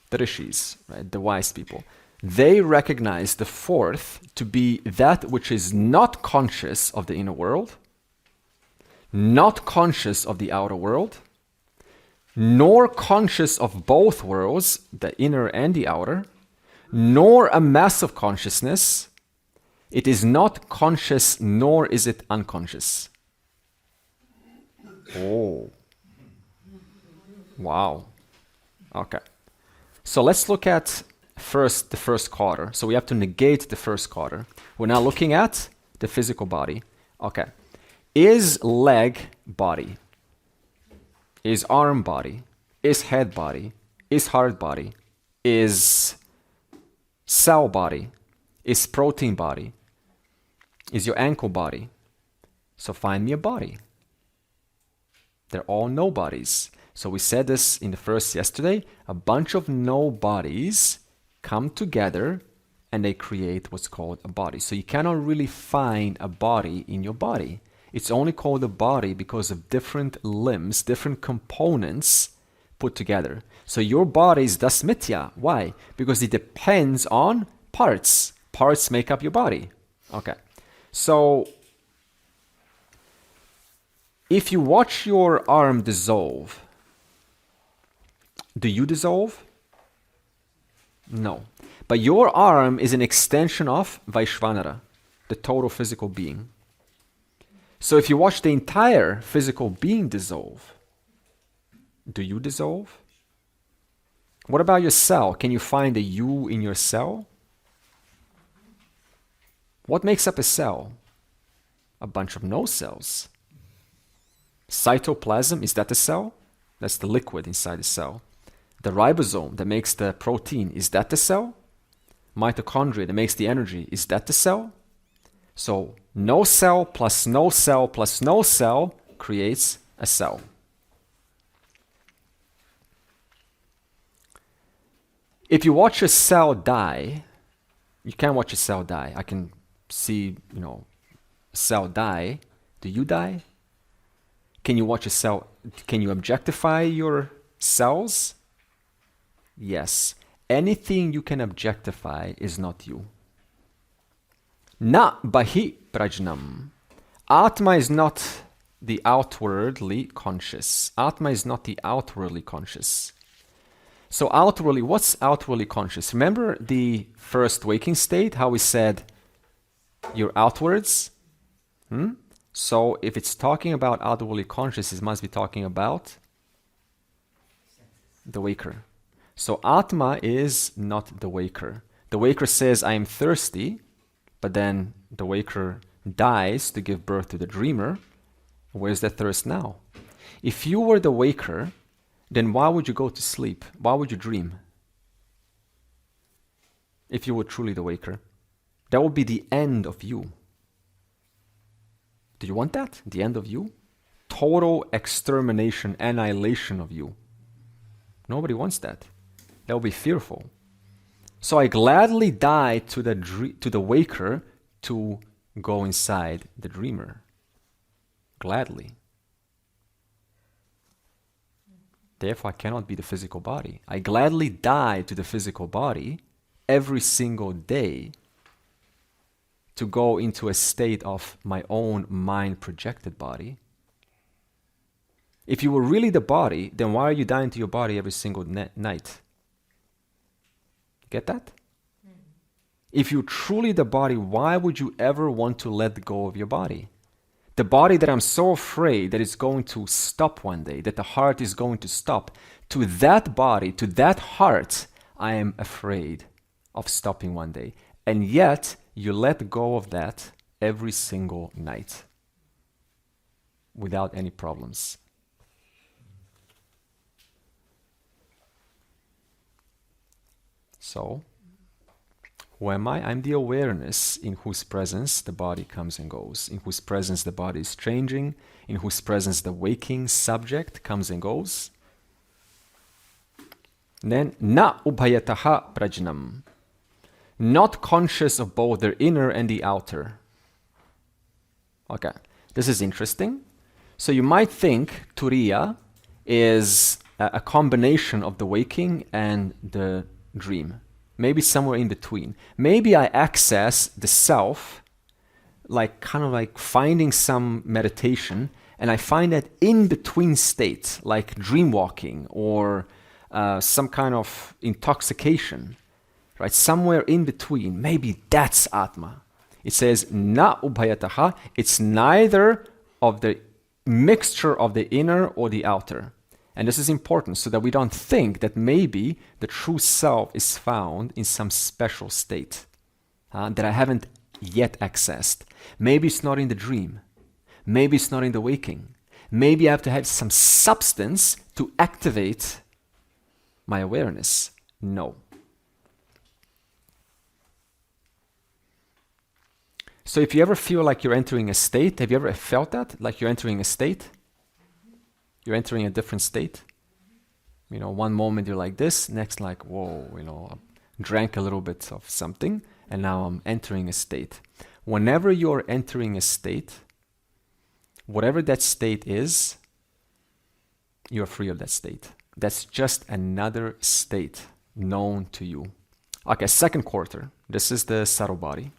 The rishis, right? The wise people. They recognize the fourth to be that which is not conscious of the inner world, not conscious of the outer world, nor conscious of both worlds, the inner and the outer, nor a mass of consciousness. It is not conscious, nor is it unconscious. Oh. Wow. Okay. So let's look at first the first quarter. So we have to negate the first quarter. We're now looking at the physical body. Okay. Is leg body? Is arm body? Is head body? Is heart body? Is cell body? Is protein body? Is your ankle body? So find me a body. They're all nobodies. So we said this in the first yesterday. A bunch of nobodies come together and they create what's called a body. So you cannot really find a body in your body. It's only called a body because of different limbs, different components put together. So your body is thus mithya. Why? Because it depends on parts. Parts make up your body. Okay. So if you watch your arm dissolve, do you dissolve? No. But your arm is an extension of Vaishvanara, the total physical being. So if you watch the entire physical being dissolve, do you dissolve? What about your cell? Can you find a you in your cell? What makes up a cell? A bunch of no cells. Cytoplasm, is that a cell? That's the liquid inside the cell. The ribosome that makes the protein, is that the cell? Mitochondria that makes the energy, is that the cell? So no cell plus no cell plus no cell creates a cell. If you watch a cell die, you can't watch a cell die. I can see, a cell die. Do you die? Can you watch a cell? Can you objectify your cells? Yes. Anything you can objectify is not you. Na bahi prajnam. Atma is not the outwardly conscious. Atma is not the outwardly conscious. So outwardly, what's outwardly conscious? Remember the first waking state, how we said you're outwards? So if it's talking about outwardly conscious, it must be talking about the waker. So Atma is not the waker. The waker says, I am thirsty, but then the waker dies to give birth to the dreamer. Where's that thirst now? If you were the waker, then why would you go to sleep? Why would you dream? If you were truly the waker. That would be the end of you. Do you want that? The end of you? Total extermination, annihilation of you. Nobody wants that. That would be fearful. So I gladly die to the waker to go inside the dreamer. Gladly. Therefore, I cannot be the physical body. I gladly die to the physical body every single day to go into a state of my own mind-projected body. If you were really the body, then why are you dying to your body every single night? Get that? If you're truly the body, why would you ever want to let go of your body? The body that I'm so afraid that it's going to stop one day, that the heart is going to stop, to that body, to that heart, I am afraid of stopping one day. And yet, you let go of that every single night without any problems. So, who am I? I'm the awareness in whose presence the body comes and goes, in whose presence the body is changing, in whose presence the waking subject comes and goes. And then, na ubhayataha prajnam. Not conscious of both their inner and the outer. Okay, this is interesting. So you might think Turiya is a combination of the waking and the dream. Maybe somewhere in between. Maybe I access the self, like kind of like finding some meditation, and I find that in between state, like dream walking or some kind of intoxication. Right, somewhere in between, maybe that's Atma. It says, na ubhayataha, it's neither of the mixture of the inner or the outer. And this is important so that we don't think that maybe the true self is found in some special state that I haven't yet accessed. Maybe it's not in the dream. Maybe it's not in the waking. Maybe I have to have some substance to activate my awareness. No. So if you ever feel like you're entering a state, have you ever felt that? Like you're entering a state? You're entering a different state? You know, one moment you're like this, next like, whoa, you know, I drank a little bit of something, and now I'm entering a state. Whenever you're entering a state, whatever that state is, you're free of that state. That's just another state known to you. Okay, second quarter. This is the subtle body.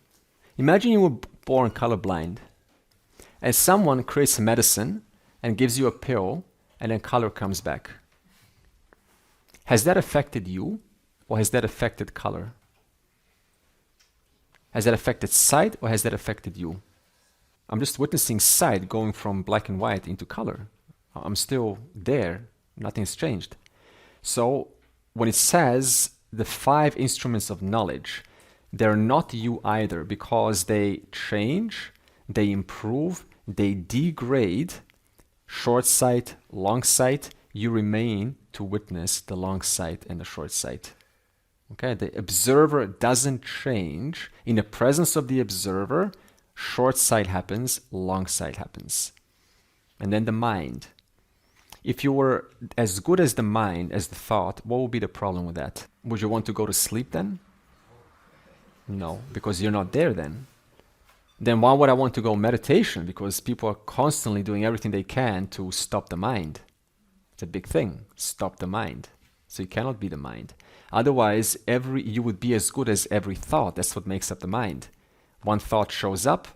Imagine you were born colorblind, and someone creates a medicine and gives you a pill, and then color comes back. Has that affected you, or has that affected color? Has that affected sight, or has that affected you? I'm just witnessing sight going from black and white into color. I'm still there. Nothing's changed. So when it says the 5 instruments of knowledge, they're not you either, because they change, they improve, they degrade. Short sight, long sight, you remain to witness the long sight and the short sight. Okay, the observer doesn't change. In the presence of the observer, short sight happens, long sight happens. And then the mind. If you were as good as the mind, as the thought, what would be the problem with that? Would you want to go to sleep then? No, because you're not there then. Then why would I want to go meditation? Because people are constantly doing everything they can to stop the mind. It's a big thing, stop the mind. So you cannot be the mind. Otherwise, you would be as good as every thought. That's what makes up the mind. One thought shows up,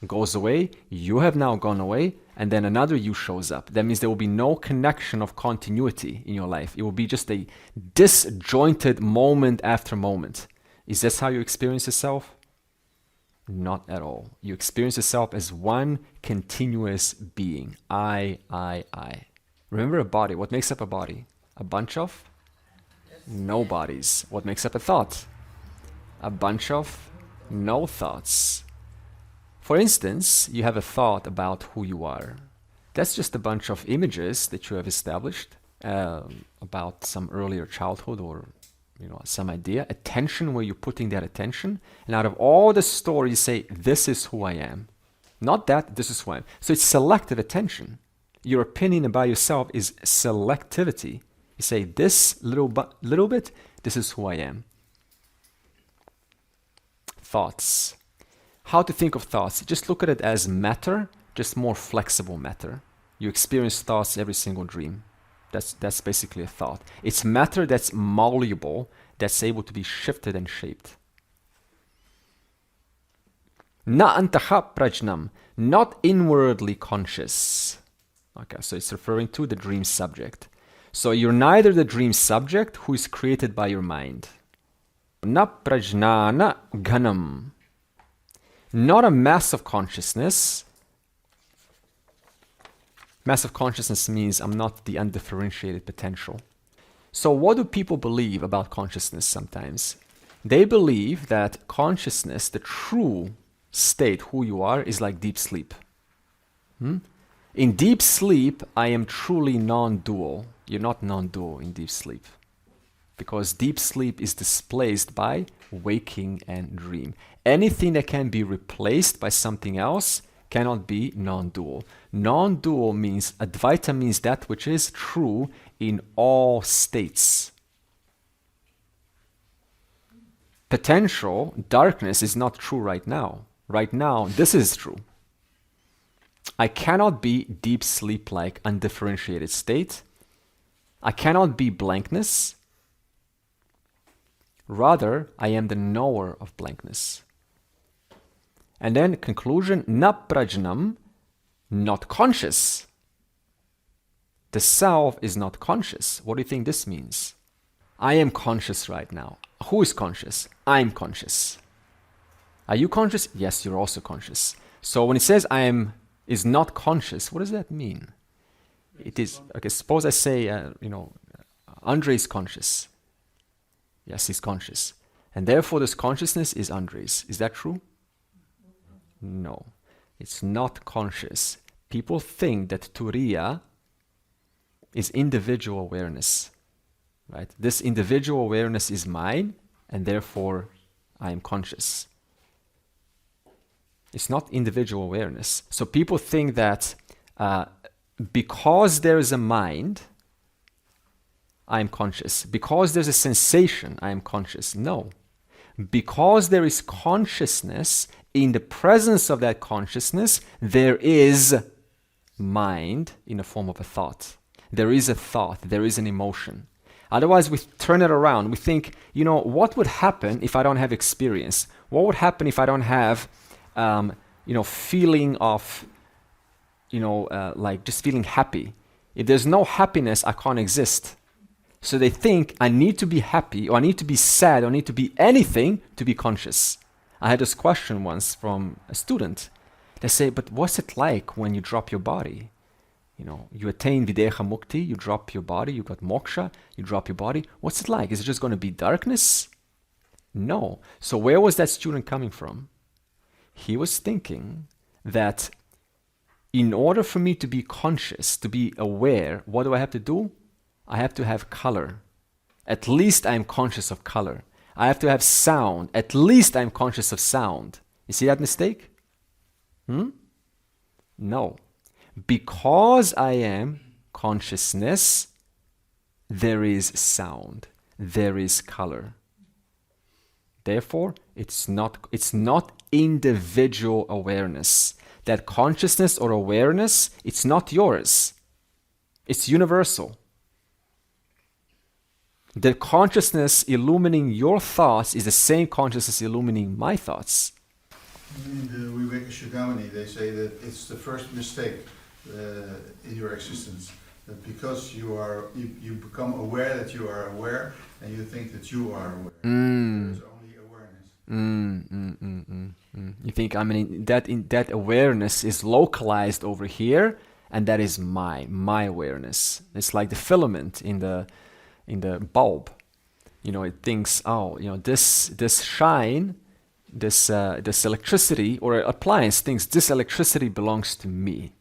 goes away, you have now gone away, and then another you shows up. That means there will be no connection of continuity in your life. It will be just a disjointed moment after moment. Is this how you experience yourself? Not at all. You experience yourself as one continuous being. I. Remember a body. What makes up a body? A bunch of no bodies. What makes up a thought? A bunch of no thoughts. For instance, you have a thought about who you are. That's just a bunch of images that you have established about some earlier childhood or some idea, attention where you're putting that attention, and out of all the stories, you say, this is who I am. Not that, this is who I am. So it's selective attention. Your opinion about yourself is selectivity. You say, this little bit, this is who I am. Thoughts. How to think of thoughts? Just look at it as matter, just more flexible matter. You experience thoughts every single dream. That's basically a thought. It's matter that's malleable, that's able to be shifted and shaped. Na antaha prajnam, not inwardly conscious. Okay, so it's referring to the dream subject. So you're neither the dream subject who is created by your mind. Na prajnana ghanam, not a mass of consciousness. Mass of consciousness means I'm not the undifferentiated potential. So what do people believe about consciousness sometimes? They believe that consciousness, the true state, who you are, is like deep sleep. In deep sleep, I am truly non-dual. You're not non-dual in deep sleep. Because deep sleep is displaced by waking and dream. Anything that can be replaced by something else cannot be non-dual. Non-dual means, Advaita means that which is true in all states. Potential, darkness is not true right now. Right now, this is true. I cannot be deep sleep-like undifferentiated state. I cannot be blankness. Rather, I am the knower of blankness. And then conclusion, na prajnam, not conscious. The self is not conscious. What do you think this means? I am conscious right now. Who is conscious? I'm conscious. Are you conscious? Yes, you're also conscious. So when it says is not conscious, what does that mean? It is, okay, suppose I say, Andre is conscious. Yes, he's conscious. And therefore this consciousness is Andre's. Is that true? No, it's not conscious. People think that Turiya is individual awareness, right? This individual awareness is mine, and therefore I am conscious. It's not individual awareness. So people think that because there is a mind, I am conscious. Because there's a sensation, I am conscious. No. Because there is consciousness, in the presence of that consciousness, there is mind in the form of a thought. There is a thought, there is an emotion. Otherwise, we turn it around. We think, what would happen if I don't have experience? What would happen if I don't have, feeling of, like just feeling happy? If there's no happiness, I can't exist. So they think I need to be happy, or I need to be sad, or I need to be anything to be conscious. I had this question once from a student. They say, but what's it like when you drop your body? You attain videha mukti, you drop your body, you got moksha, you drop your body. What's it like? Is it just going to be darkness? No. So where was that student coming from? He was thinking that in order for me to be conscious, to be aware, what do I have to do? I have to have color. At least I'm conscious of color. I have to have sound. At least I'm conscious of sound. You see that mistake? No. Because I am consciousness, there is sound. There is color. Therefore, it's not individual awareness. That consciousness or awareness, it's not yours. It's universal. The consciousness illumining your thoughts is the same consciousness illumining my thoughts. In the Vivekashuddhamani, they say that it's the first mistake in your existence. That because you become aware that you are aware, and you think that you are aware. There's only awareness. You think, I mean, that awareness is localized over here, and that is my awareness. It's like the filament in the bulb. You know, it thinks, oh, you know, this shine, this electricity, or appliance thinks this electricity belongs to me.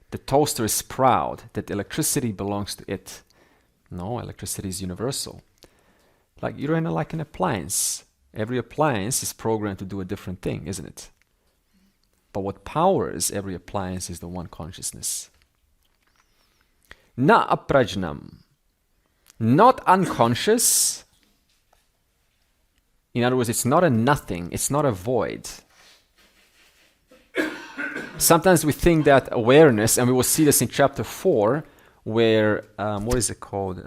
The toaster is proud that electricity belongs to it. No, electricity is universal. Like you're in like an appliance. Every appliance is programmed to do a different thing, isn't it? But what powers every appliance is the one consciousness. Na aprajnam. Not unconscious. In other words, it's not a nothing. It's not a void. Sometimes we think that awareness, and we will see this in chapter 4, where, what is it called?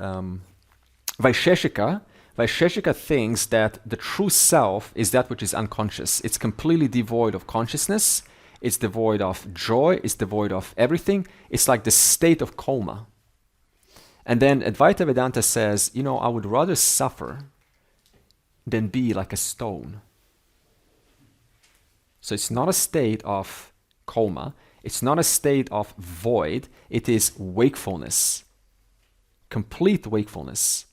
Vaisheshika thinks that the true self is that which is unconscious. It's completely devoid of consciousness. It's devoid of joy. It's devoid of everything. It's like the state of coma. And then Advaita Vedanta says, you know, I would rather suffer than be like a stone. So it's not a state of coma. It's not a state of void. It is wakefulness. Complete wakefulness.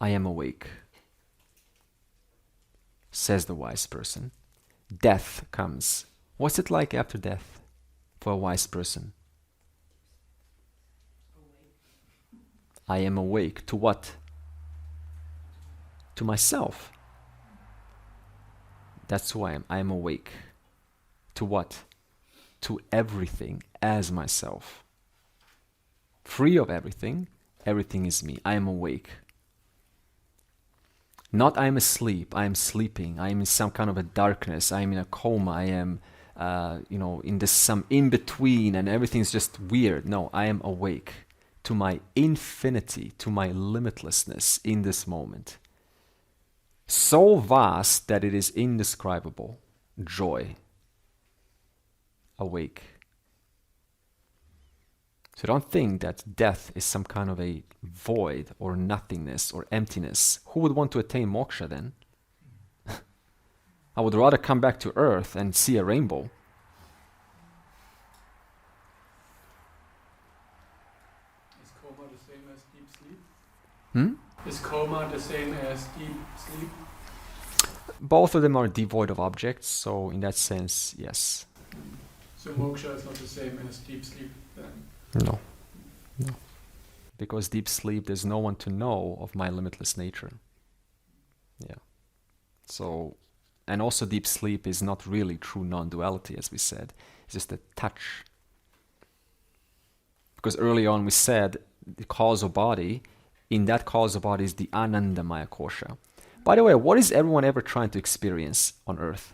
I am awake, says the wise person. Death comes. What's it like after death for a wise person? I am awake. To what? To myself. That's who I am. I am awake. To what? To everything as myself. Free of everything. Everything is me. I am awake. Not I am asleep, I am sleeping, I am in some kind of a darkness, I am in a coma, I am, in this some in-between and everything's just weird. No, I am awake to my infinity, to my limitlessness in this moment. So vast that it is indescribable. Joy. Awake. So don't think that death is some kind of a void or nothingness or emptiness. Who would want to attain moksha then? I would rather come back to earth and see a rainbow. Is coma the same as deep sleep? Hmm? Is coma the same as deep sleep? Both of them are devoid of objects, so in that sense, yes. So moksha is not the same as deep sleep then? No. Because deep sleep, there's no one to know of my limitless nature. Yeah. So, and also deep sleep is not really true non-duality, as we said. It's just a touch. Because early on we said the causal body, in that causal body is the Anandamaya Kosha. By the way, what is everyone ever trying to experience on earth?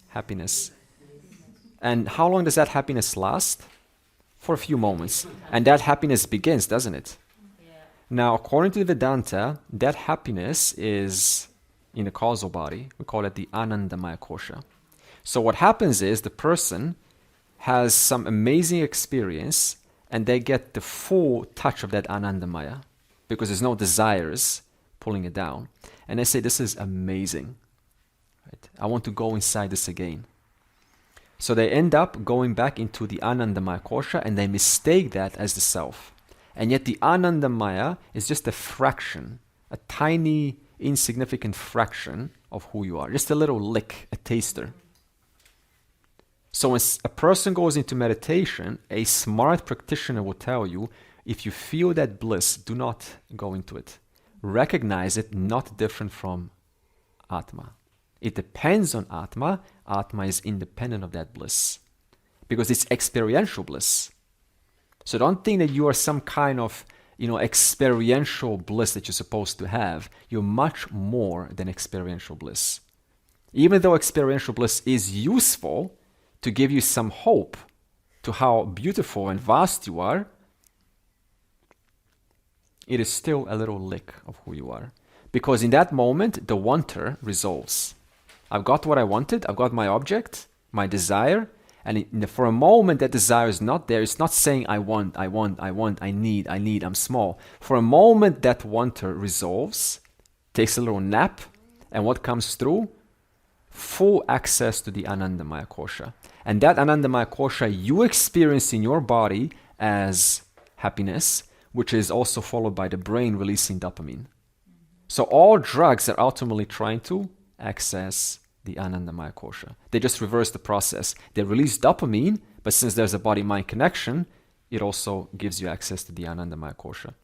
Happiness. And how long does that happiness last? For a few moments. And that happiness begins, doesn't it? Yeah. Now, according to Vedanta, that happiness is in the causal body. We call it the Anandamaya Kosha. So what happens is the person has some amazing experience and they get the full touch of that Anandamaya because there's no desires pulling it down. And they say, this is amazing. Right? I want to go inside this again. So they end up going back into the Anandamaya Kosha and they mistake that as the self. And yet the Anandamaya is just a fraction, a tiny, insignificant fraction of who you are. Just a little lick, a taster. So when a person goes into meditation, a smart practitioner will tell you, if you feel that bliss, do not go into it. Recognize it not different from Atma. It depends on Atma. Atma is independent of that bliss. Because it's experiential bliss. So don't think that you are some kind of, experiential bliss that you're supposed to have. You're much more than experiential bliss. Even though experiential bliss is useful to give you some hope to how beautiful and vast you are, it is still a little lick of who you are. Because in that moment, the wanter resolves. I've got what I wanted, I've got my object, my desire, And for a moment that desire is not there. It's not saying I want, I need, I'm small. For a moment that wanter resolves, takes a little nap, and what comes through? Full access to the Anandamaya Kosha. And that Anandamaya Kosha you experience in your body as happiness, which is also followed by the brain releasing dopamine. So all drugs are ultimately trying to access the Anandamaya Kosha. They just reverse the process. They release dopamine, but since there's a body-mind connection, it also gives you access to the Anandamaya Kosha.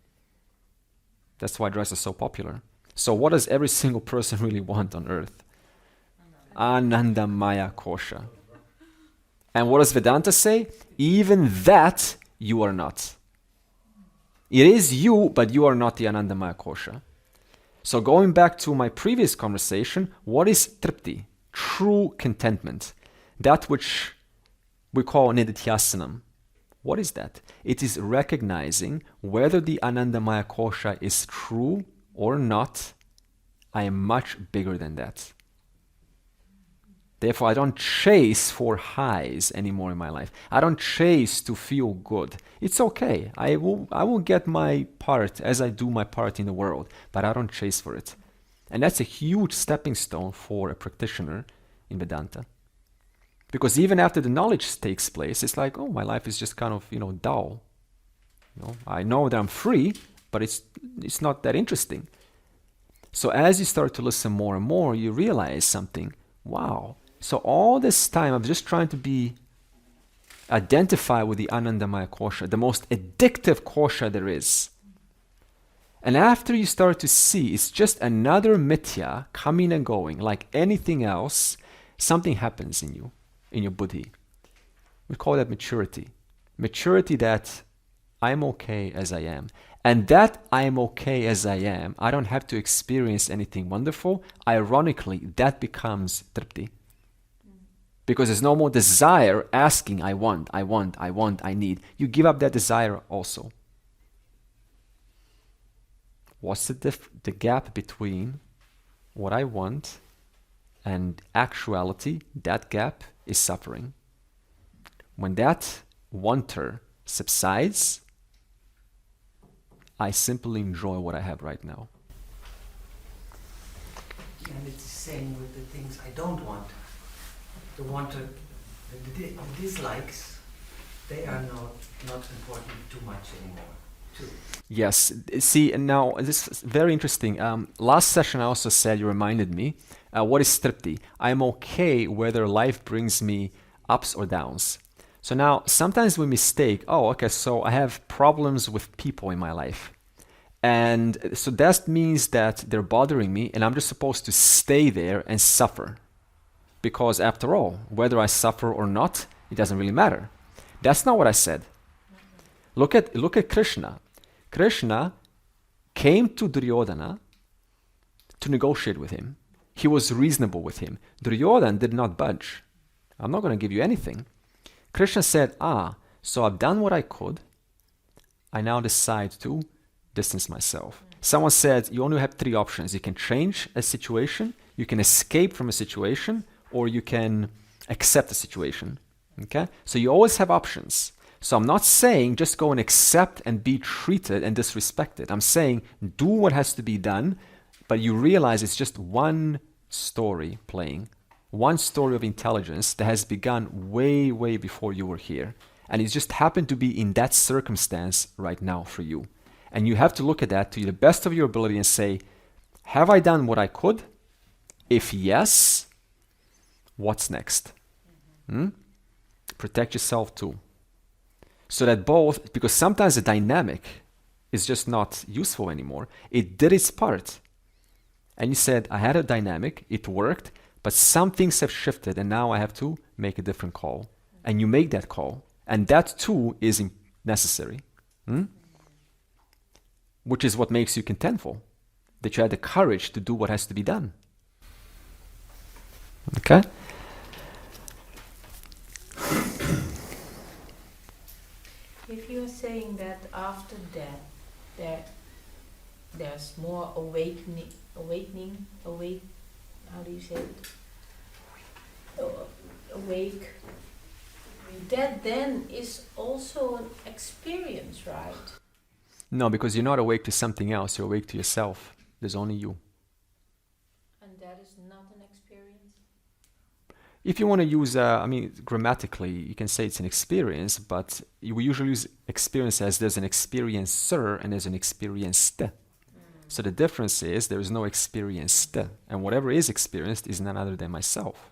That's why drugs are so popular. So what does every single person really want on earth? Anandamaya Kosha. And what does Vedanta say? Even that you are not. It is you, but you are not the Anandamaya Kosha. So going back to my previous conversation, what is tripti? True contentment. That which we call nididhyasanam. What is that? It is recognizing whether the Anandamaya Kosha is true or not. I am much bigger than that. Therefore, I don't chase for highs anymore in my life. I don't chase to feel good. It's okay. I will get my part as I do my part in the world, but I don't chase for it. And that's a huge stepping stone for a practitioner in Vedanta. Because even after the knowledge takes place, it's like, oh, my life is just kind of, dull. I know that I'm free, but it's not that interesting. So as you start to listen more and more, you realize something. Wow. So all this time, I'm just trying to identify with the Anandamaya Kosha, the most addictive Kosha there is. And after you start to see, it's just another mithya coming and going, like anything else, something happens in you, in your buddhi. We call that maturity. Maturity that I'm okay as I am. And that I am okay as I am, I don't have to experience anything wonderful. Ironically, that becomes tripti. Because there's no more desire asking, I want, I need. You give up that desire also. What's the gap between what I want and actuality? That gap is suffering. When that wanter subsides, I simply enjoy what I have right now. And it's the same with the things I don't want. The wanter, the dislikes, they are not important too much anymore, too. Yes. See, and now this is very interesting. Last session I also said, you reminded me, what is tripti? I'm okay whether life brings me ups or downs. So now, sometimes we mistake, so I have problems with people in my life. And so that means that they're bothering me and I'm just supposed to stay there and suffer. Because after all, whether I suffer or not, it doesn't really matter. That's not what I said. Look at Krishna. Krishna came to Duryodhana to negotiate with him. He was reasonable with him. Duryodhana did not budge. I'm not going to give you anything. Krishna said, so I've done what I could. I now decide to distance myself. Someone said, you only have 3 options. You can change a situation, you can escape from a situation, or you can accept the situation. Okay? So you always have options. So I'm not saying just go and accept and be treated and disrespected. I'm saying do what has to be done, but you realize it's just one story playing. One story of intelligence that has begun way, way before you were here. And it just happened to be in that circumstance right now for you. And you have to look at that to the best of your ability and say, have I done what I could? If yes, what's next? Protect yourself too. So that both, because sometimes the dynamic is just not useful anymore. It did its part. And you said, I had a dynamic, it worked, but some things have shifted and now I have to make a different call. And you make that call. And that too is necessary. Which is what makes you contentful. That you had the courage to do what has to be done. Okay? If you're saying that after death, there's more awakening, how do you say it? Awake That then is also an experience, right? No, because you're not awake to something else, you're awake to yourself. There's only you. And that is not an experience? If you want to use, grammatically, you can say it's an experience, but we usually use experience as there's an experiencer and there's an experienced. So the difference is there is no experienced, and whatever is experienced is none other than myself.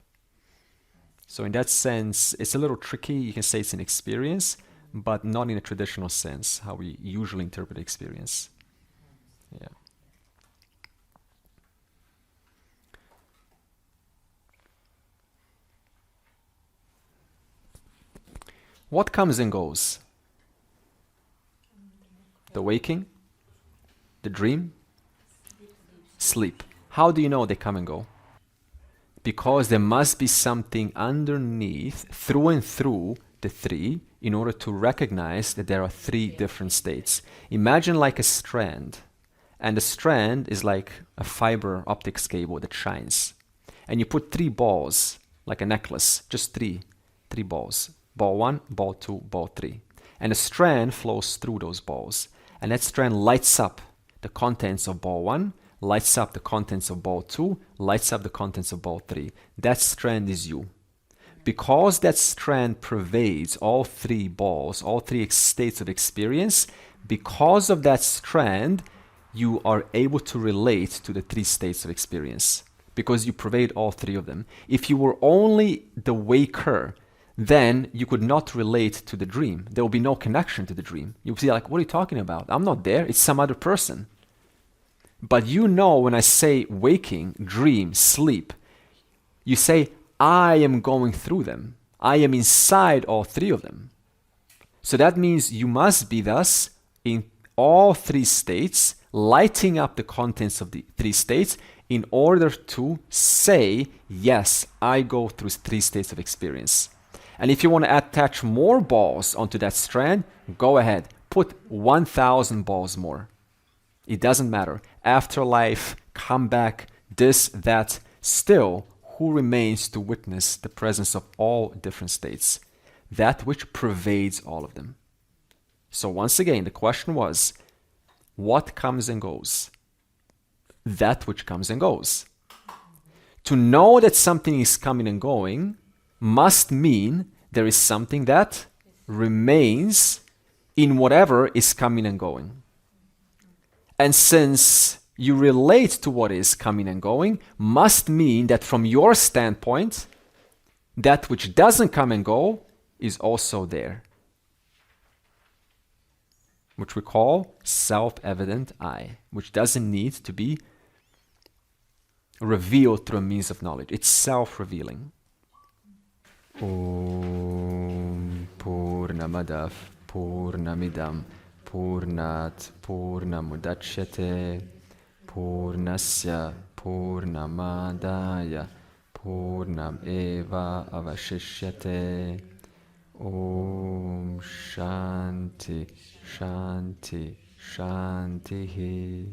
So in that sense, it's a little tricky. You can say it's an experience, but not in a traditional sense, how we usually interpret experience. Yeah. What comes and goes? The waking, the dream, sleep. How do you know they come and go? Because there must be something underneath, through and through the three, in order to recognize that there are three different states. Imagine like a strand, and the strand is like a fiber optics cable that shines. And you put three balls, like a necklace, just three balls. Ball 1, ball 2, ball 3. And a strand flows through those balls. And that strand lights up the contents of ball 1, lights up the contents of ball 2, lights up the contents of ball 3. That strand is you. Because that strand pervades all three balls, all three states of experience, because of that strand, you are able to relate to the three states of experience. Because you pervade all three of them. If you were only the waker, then you could not relate to the dream. There will be no connection to the dream. You'll be like, what are you talking about? I'm not there. It's some other person. But you know when I say waking, dream, sleep, you say, I am going through them. I am inside all three of them. So that means you must be thus in all three states, lighting up the contents of the three states in order to say, yes, I go through three states of experience. And if you want to attach more balls onto that strand, go ahead. Put 1,000 balls more. It doesn't matter. Afterlife, comeback, this, that. Still, who remains to witness the presence of all different states? That which pervades all of them. So once again, the question was, what comes and goes? That which comes and goes. To know that something is coming and going must mean there is something that remains in whatever is coming and going. And since you relate to what is coming and going, must mean that from your standpoint, that which doesn't come and go is also there, which we call self-evident I, which doesn't need to be revealed through a means of knowledge. It's self-revealing. Om Purnamadav Purnamidam Purnat Purnamudachyate Purnasya Purnamadaya Purnam Eva Avashishyate. Om Shanti Shanti Shanti.